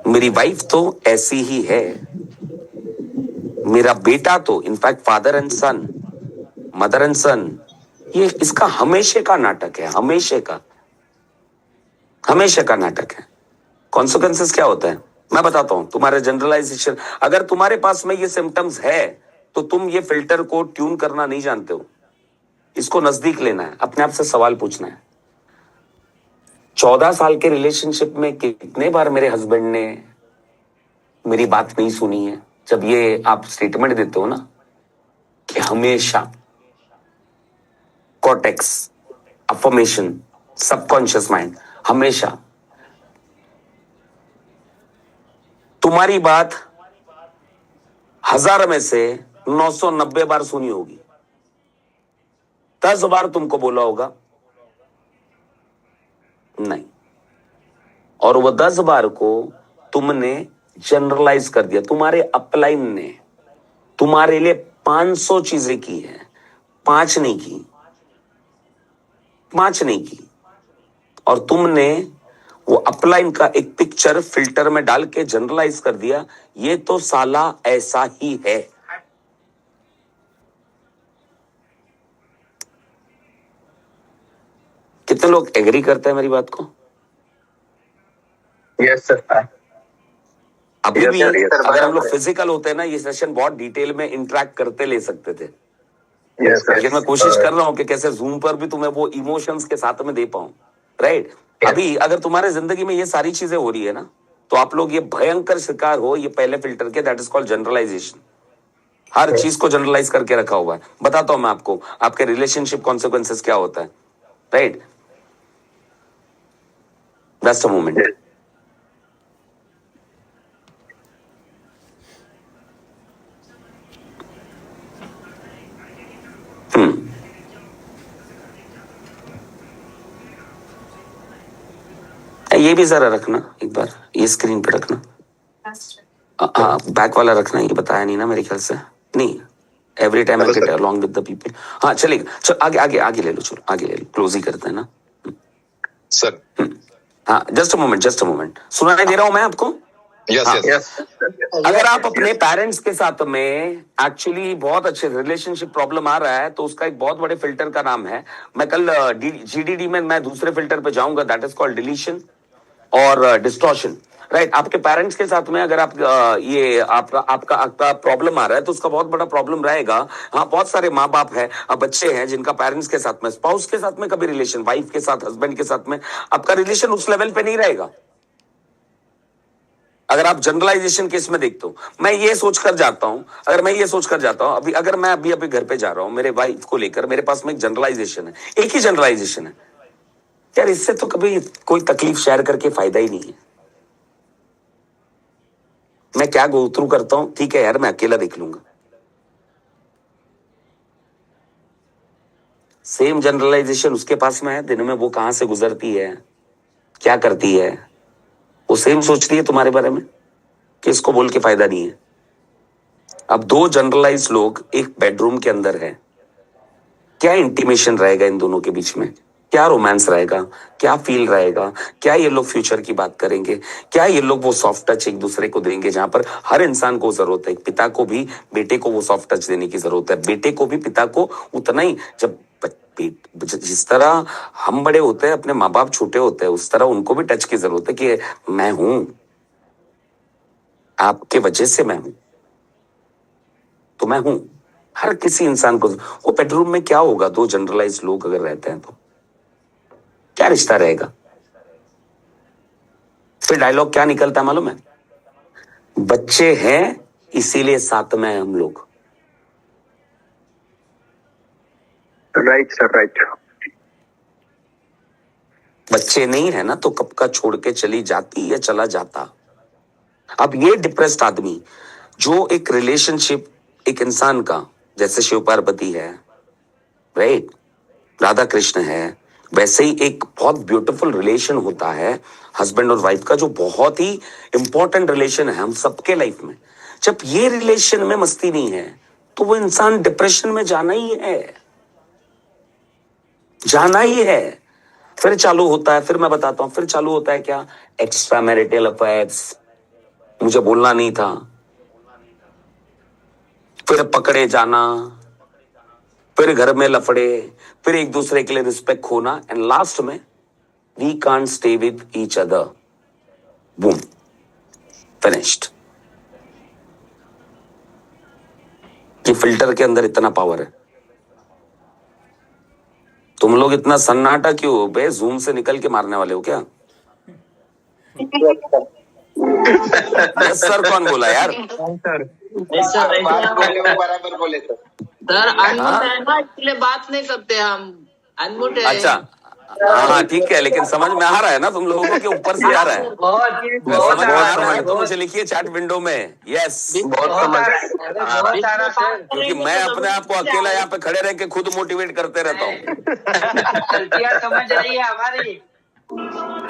मेरी वाइफ तो ऐसी ही है, मेरा बेटा तो, in fact father and son, mother and son, ये इसका हमेशा का नाटक है, हमेशा का नाटक है। कॉन्सिक्वेंसेस क्या होता है मैं बताता हूं, तुम्हारे जनरलाइजेशन, अगर तुम्हारे पास में ये सिम्टम्स है तो तुम ये फिल्टर को ट्यून करना नहीं जानते हो, इसको नजदीक लेना है, अपने आप से सवाल पूछना है। 14 साल के रिलेशनशिप में कितने बार मेरे हस्बैंड ने मेरी बात नहीं सुनी है? जब ये आप स्टेटमेंट देते हो ना कि हमेशा, कॉर्टेक्स, अफर्मेशन, सबकॉन्शियस माइंड, हमेशा तुम्हारी बात 1000 में से 990 बार सुनी होगी, 10 बार तुमको बोला होगा नहीं, और वो 10 बार को तुमने जनरलाइज कर दिया, तुम्हारे अपलाइन ने तुम्हारे लिए 500 चीजें की है, 5 नहीं की, और तुमने वो अपलाइन का एक पिक्चर फिल्टर में डाल के जनरलाइज कर दिया, ये तो साला ऐसा ही है। कितने लोग एग्री करते हैं मेरी बात को? Yes sir. अभी भी अगर हम लोग फिजिकल होते हैं ना, ये सेशन बहुत डिटेल में इंटरेक्ट करते ले सकते थे, लेकिन मैं कोशिश कर रहा हूं कि कैसे जूम पर भी तुम्हें वो इमोशंस के साथ में दे पाऊं, राइट। अभी अगर तुम्हारे जिंदगी में ये सारी चीजें हो रही है ना, तो आप लोग ये भयंकर शिकार हो ये पहले फिल्टर के, दैट इज कॉल्ड जनरलाइजेशन। हर चीज को जनरलाइज करके रखा हुआ है। बताता हूं मैं आपको आपके रिलेशनशिप कॉन्सिक्वेंसेस क्या होता है, राइट। Just a moment. ये भी जरा रखना एक बार, ये स्क्रीन पे रखना, हाँ बैक वाला रखना, ये बताया नहीं ना मेरे ख्याल से, नहीं every time I get along with the people. हाँ चलेगा, चलो आगे ले लो, चलो आगे ले लो, क्लोज ही करते हैं ना सर। हाँ जस्ट अ मोमेंट, सुनाई दे रहा हूं मैं आपको? यस। अगर आप अपने पेरेंट्स के साथ में एक्चुअली बहुत अच्छे रिलेशनशिप प्रॉब्लम आ रहा है तो उसका एक बहुत बड़े फिल्टर का नाम है, मैं कल GDD में मैं दूसरे फिल्टर पे जाऊंगा, दैट इज कॉल्ड डिलीशन और डिस्टॉर्शन, राइट। आपके पेरेंट्स के साथ में अगर आप ये आपका प्रॉब्लम आ रहा है तो उसका बहुत बड़ा प्रॉब्लम रहेगा। हाँ बहुत सारे माँ बाप है, बच्चे हैं जिनका पेरेंट्स के साथ में, स्पाउस के साथ में कभी रिलेशन, वाइफ के साथ, हस्बैंड के साथ में आपका रिलेशन उस लेवल पे नहीं रहेगा। अगर आप जनरलाइजेशन केस में देखते हो, मैं ये सोचकर जाता हूं, अभी अगर मैं अभी घर पे जा रहा हूं मेरे वाइफ को लेकर, मेरे पास में एक जनरलाइजेशन है, एक ही जनरलाइजेशन है यार, इससे तो कभी कोई तकलीफ शेयर करके फायदा ही नहीं है। मैं क्या गो थ्रू करता हूं, ठीक है यार मैं अकेला देख लूंगा। सेम जनरलाइजेशन उसके पास में है, दिन में वो कहां से गुजरती है, क्या करती है, वो सेम सोचती है तुम्हारे बारे में कि इसको बोल के फायदा नहीं है। अब दो जनरलाइज लोग एक बेडरूम के अंदर है, क्या इंटीमेशन रहेगा इन दोनों के बीच में, क्या रोमांस रहेगा, क्या फील रहेगा, क्या ये लोग फ्यूचर की बात करेंगे, क्या ये लोग वो सॉफ्ट टच एक दूसरे को देंगे, जहां पर हर इंसान को जरूरत है, पिता को भी बेटे को वो सॉफ्ट टच देने की जरूरत है, बेटे को भी पिता को उतना ही। जब जिस तरह हम बड़े होते हैं, अपने माँ बाप छोटे होते हैं, उस तरह उनको भी टच की जरूरत है कि मैं हूं, आपके वजह से मैं हूं, तो मैं हूं। हर किसी इंसान को वो बेडरूम में क्या होगा, दो जनरलाइज लोग अगर रहते हैं तो क्या रिश्ता रहेगा। फिर डायलॉग क्या निकलता है मालूम है, बच्चे हैं इसीलिए साथ में हैं हम लोग। Right sir, right. बच्चे नहीं है ना तो कब का छोड़ के चली जाती या चला जाता। अब ये डिप्रेस्ड आदमी जो एक रिलेशनशिप एक इंसान का, जैसे शिव पार्वती है, राइट, राधा कृष्ण है, वैसे ही एक बहुत ब्यूटीफुल रिलेशन होता है हस्बैंड और वाइफ का, जो बहुत ही इंपॉर्टेंट रिलेशन है हम सबके लाइफ में। जब ये रिलेशन में मस्ती नहीं है तो वो इंसान डिप्रेशन में जाना ही है। फिर चालू होता है, फिर मैं बताता हूं, फिर चालू होता है क्या, एक्स्ट्रा मैरिटल अफेयर्स, मुझे बोलना नहीं था, फिर पकड़े जाना, फिर घर में लफड़े, फिर एक दूसरे के लिए रिस्पेक्ट खोना, एंड लास्ट में we can't stay with each other, boom, finished. ये फिल्टर के अंदर इतना पावर है। तुम लोग इतना सन्नाटा क्यों हो बे, जूम से निकल के मारने वाले हो क्या? यस सर कौन बोला यार? बराबर बोले सर अनम्यूट है ना, इसलिए बात नहीं करते हम, अनम्यूट है। अच्छा हाँ ठीक है, लेकिन समझ में आ रहा है ना तुम लोगों को कि ऊपर से आ रहा है, समझ में आ रहा है तो मुझे लिखिए चैट विंडो में यस, क्योंकि मैं अपने आप को अकेला यहाँ पे खड़े रह के खुद मोटिवेट करते रहता हूँ। गलतियां समझ रही है हमारी,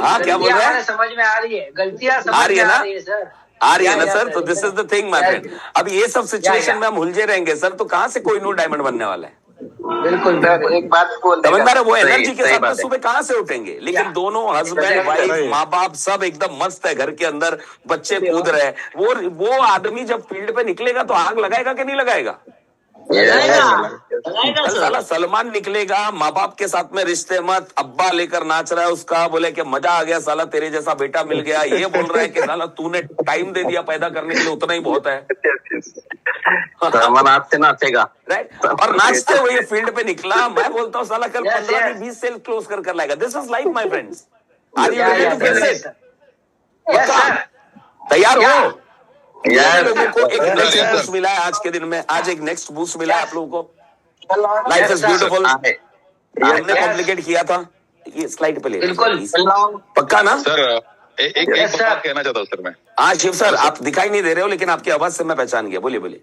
हाँ क्या बोल रहे हैं, समझ में आ रही है, गलतियां आ रही है ना, सर, आ रही है ना सर। तो this is the thing my friend, अब ये सब सिचुएशन में हम उलझे रहेंगे सर, तो कहाँ से कोई न्यू डायमंड बनने वाला है? बिल्कुल सर, एक बात बोल समझ में आ रहा है, वो एनर्जी के साथ में सुबह कहाँ से उठेंगे? लेकिन दोनों हस्बैंड वाइफ माँ बाप सब एकदम मस्त है, घर के अंदर बच्चे कूद रहे हैं, वो आदमी जब फील्ड पे निकलेगा तो आग लगाएगा कि नहीं लगाएगा? साला सलमान निकलेगा, माँ बाप के साथ में रिश्ते मत, अब्बा लेकर नाच रहा है उसका, बोले कि मजा आ गया साला तेरे जैसा बेटा मिल गया, ये बोल रहा है कि साला तूने टाइम दे दिया पैदा करने के लिए, उतना ही बहुत है। नाचते नाचेगा, राइट, और नाचते हुए ये फील्ड पे निकला, मैं बोलता हूँ साला कल 15-20 सेल क्लोज कर लाएगा। This is life my friends, are you ready to face it? तैयार हो? लोगों को एक नेक्स्ट बूस्ट मिला है आज के दिन में, आज एक नेक्स्ट बूस्ट मिला है आप लोगों को। लाइफ इज ब्यूटीफुल, हमने कॉम्प्लिकेट किया था, ये स्लाइड पे ले पक्का ना सर? एक बात कहना चाहता हूँ सर मैं। हाँ शिव सर, आप दिखाई नहीं दे रहे हो लेकिन आपकी आवाज से मैं पहचान गया, बोलिए बोलिए।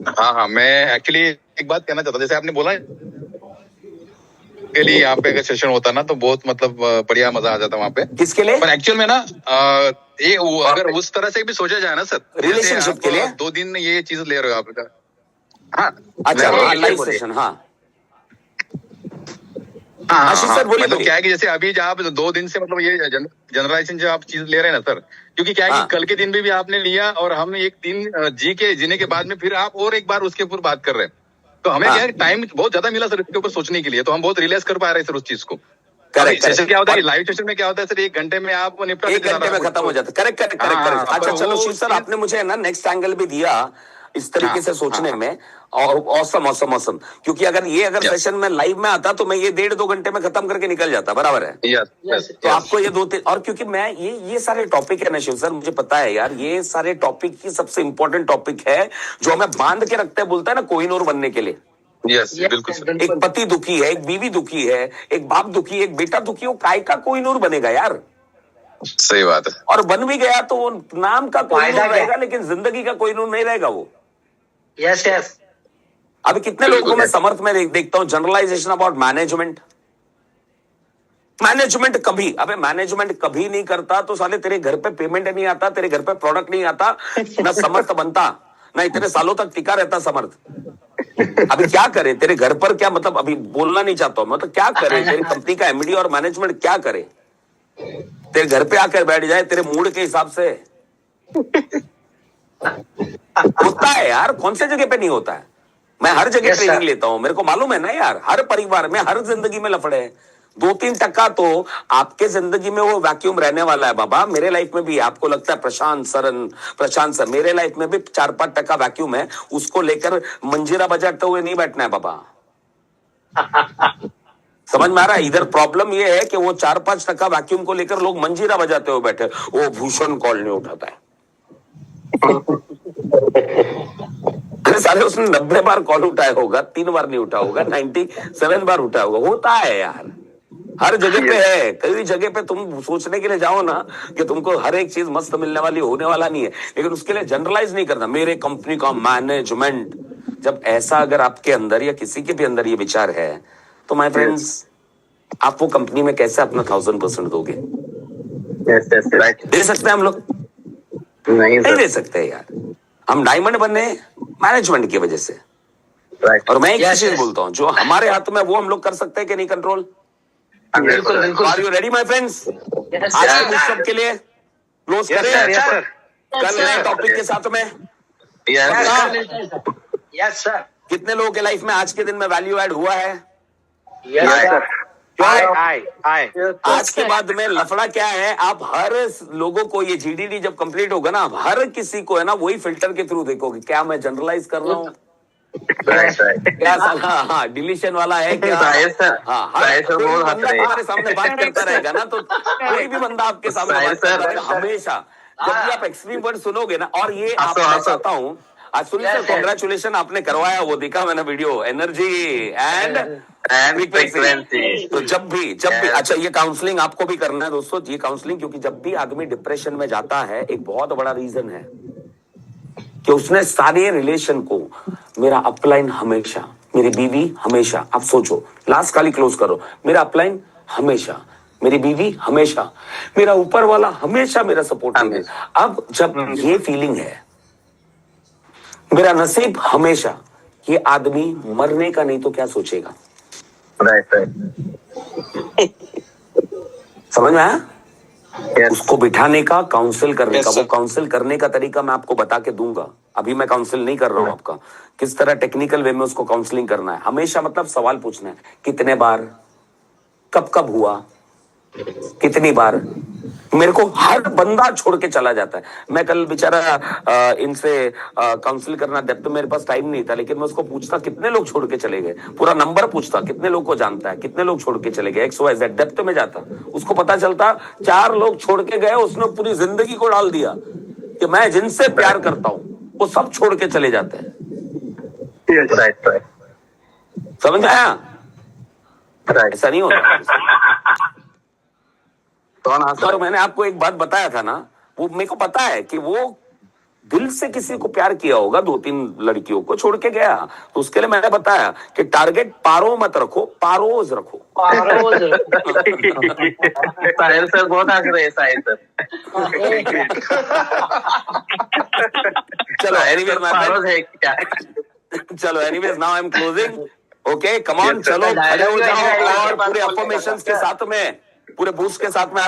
हाँ मैं एक्चुअली एक बात कहना चाहता हूँ, जैसे आपने बोला के लिए यहाँ पे अगर सेशन होता ना तो बहुत मतलब बढ़िया मजा आ जाता वहाँ पे। किसके लिए? पर एक्चुअल में ना ये अगर उस तरह से भी सोचा जाए ना सर, रिलेशनशिप के लिए 2 दिन ये चीज ले रहे हो आप, हाँ अच्छा नहीं, लाइव सेशन। हाँ हाँ आशीष सर बोलिए, मतलब बोलिए। क्या है कि जैसे अभी जो आप 2 दिन से मतलब ये जनरलाइजेशन जो आप चीज ले रहे हैं ना सर, क्योंकि क्या है हाँ। कि कल के दिन भी आपने लिया और हम एक दिन जीने के बाद में फिर आप और एक बार उसके ऊपर बात कर रहे हैं, तो हमें हाँ। क्या है टाइम बहुत ज्यादा मिला सर इसके ऊपर सोचने के लिए, तो हम बहुत रिलैक्स कर पा रहे हैं सर उस चीज को। करेक्ट सेशन क्या होता है, और लाइव सेशन में क्या होता है सर, 1 घंटे में आप निपटा 1 घंटे में खत्म हो जाता है। Correct correct correct correct. अच्छा चलो शिव सर, आपने मुझे ना नेक्स्ट एंगल भी दिया इस तरीके से सोचने में, और ऑसम ऑसम ऑसम, क्योंकि अगर सेशन में लाइव में आता तो मैं ये 1.5-2 घंटे में खत्म करके निकल जाता, बराबर है। तो आपको ये 2-3, और क्योंकि मैं ये सारे टॉपिक है ना शिव सर, मुझे पता है यार, ये सारे टॉपिक की सबसे इंपॉर्टेंट टॉपिक है जो हमें बांध के रखते हैं, बोलता है ना कोहिनूर बनने के लिए। यस बिल्कुल सर। एक पति दुखी है, एक बीवी दुखी है, एक बाप दुखी है, एक बेटा दुखी है, वो काय का कोहिनूर बनेगा यार। सही बात है। और बन भी गया तो वो नाम का कोहिनूर रहेगा, लेकिन जिंदगी का कोहिनूर नहीं रहेगा वो। Yes yes. अभी कितने लोगों में समर्थ में देखता हूं जनरलाइजेशन अबाउट मैनेजमेंट कभी, अबे मैनेजमेंट कभी नहीं करता तो साले तेरे घर पे पेमेंट नहीं आता, तेरे घर पे प्रोडक्ट नहीं आता, ना समर्थ बनता, ना इतने सालों तक टिका रहता समर्थ। अभी क्या करे तेरे घर पर, क्या मतलब, अभी बोलना नहीं चाहता हूं, मतलब क्या करे तेरी कंपनी का एमडी और मैनेजमेंट क्या करे, तेरे घर पे आकर बैठ जाए तेरे मूड के हिसाब से। होता है यार, कौन से जगह पे नहीं होता है। मैं हर जगह ट्रेनिंग लेता हूं, मेरे को मालूम है ना यार, हर परिवार में, हर जिंदगी में लफड़े हैं। 2-3% तो आपके जिंदगी में वो वैक्यूम रहने वाला है बाबा। मेरे लाइफ में भी आपको लगता है प्रशांत सर, मेरे लाइफ में भी 4-5% वैक्यूम है, उसको लेकर मंजीरा बजाते हुए नहीं बैठना है बाबा। समझ में आ रहा है? इधर प्रॉब्लम ये है कि वो 4-5% वैक्यूम को लेकर लोग मंजीरा बजाते हुए बैठे, वो भूषण कॉल नहीं उठाता है। अरे साले उसने 90 बार कॉल उठाया होगा, 3 बार नहीं उठा होगा, 97 बार उठाया होगा। होता है यार, हर जगह पे है। कई जगह पे तुम सोचने के लिए जाओ ना कि तुमको हर एक चीज मस्त मिलने वाली, होने वाला नहीं है, लेकिन उसके लिए जनरलाइज नहीं करना मेरे कंपनी का मैनेजमेंट। जब ऐसा अगर आपके अंदर या किसी के भी अंदर ये विचार है तो माय फ्रेंड्स, आप वो कंपनी में कैसे अपना 1000% दोगे? दे सकते हैं हम लोग? नहीं दे सकते यार। हम डायमंड बने मैनेजमेंट की वजह से। और मैं एक चीज बोलता हूं, जो हमारे हाथ में वो हम लोग कर सकते हैं कि नहीं कंट्रोल। बिल्कुल बिल्कुल। Are you ready my friends? आज के पुस्तक के लिए क्लोज करें कल नए टॉपिक के साथ में। Yes sir. कितने लोगों के लाइफ में आज के दिन में वैल्यू ऐड हुआ है? Yes sir. आज के बाद में लफड़ा क्या है, आप हर लोगों को, ये जीडीडी जब कंप्लीट होगा ना, हर किसी को है ना वही फिल्टर के थ्रू देखोगे, क्या मैं जनरलाइज कर रहा हूँ, क्या हाँ डिलीशन वाला है क्या। हाँ हर कोई बंदा तुम्हारे सामने बात करता रहेगा ना, तो कोई भी बंदा आपके सामने बात करता रहेगा हमेशा। जब भी आप एक्सट्रीम वर्ड सुनोगे ना, और ये आप चाहता हूँ आज सुनिए सर, कॉन्ग्रेचुलेशन, आपने करवाया, वो देखा मैंने वीडियो, एनर्जी एंड फ्रीक्वेंसी। तो जब भी अच्छा, ये काउंसलिंग आपको भी करना है दोस्तों, ये काउंसलिंग, क्योंकि जब भी आदमी डिप्रेशन में जाता है, एक बहुत बड़ा रीजन है कि उसने सारे रिलेशन को, मेरा अपलाइन हमेशा, मेरी बीवी हमेशा, आप सोचो, लास्ट खाली क्लोज करो, मेरा अपलाइन हमेशा, मेरी बीवी हमेशा, मेरा ऊपर वाला हमेशा मेरा सपोर्ट है। अब जब ये फीलिंग है, मेरा नसीब हमेशा, ये आदमी मरने का नहीं तो क्या सोचेगा? समझ में आया? उसको बिठाने का, काउंसिल करने का, वो काउंसिल करने का तरीका मैं आपको बता के दूंगा। अभी मैं काउंसिल नहीं कर रहा हूं आपका, किस तरह टेक्निकल वे में उसको काउंसलिंग करना है। हमेशा मतलब सवाल पूछना है, कितने बार, कब हुआ, कितनी बार। मेरे को हर बंदा छोड़ के चला जाता है। मैं कल बेचारा इनसे काउंसिल करना, डेप्थ मेरे पास टाइम नहीं था, लेकिन मैं उसको पूछता कितने लोग छोड़ के चले गए, पूरा नंबर पूछता, कितने लोग को जानता है, कितने लोग छोड़ के चले गए, XYZ डेप्थ में जाता, उसको पता चलता 4 लोग छोड़ के गए। उसने पूरी जिंदगी को डाल दिया कि मैं जिनसे प्यार करता हूं वो सब छोड़ के चले जाते हैं। समझ में आया? ऐसा नहीं होता। तो मैंने आपको एक बात बताया था ना, वो मेरे को पता है कि वो दिल से किसी को प्यार किया होगा, 2-3 लड़कियों को छोड़ के गया, तो उसके लिए मैंने बताया कि टारगेट पारो मत रखो, पारोज रखो। साहिल सर बहुत हंस रहे हैं, साहिल सर। चलो एनीवे, पारोज है क्या? चलो anyways now I am closing. Okay come on, Yes, sir. चलो खड़े हो जाओ और Dialogue पूरे के बाद अफर्मेशंस के साथ में, पूरे बूस्ट के साथ में आज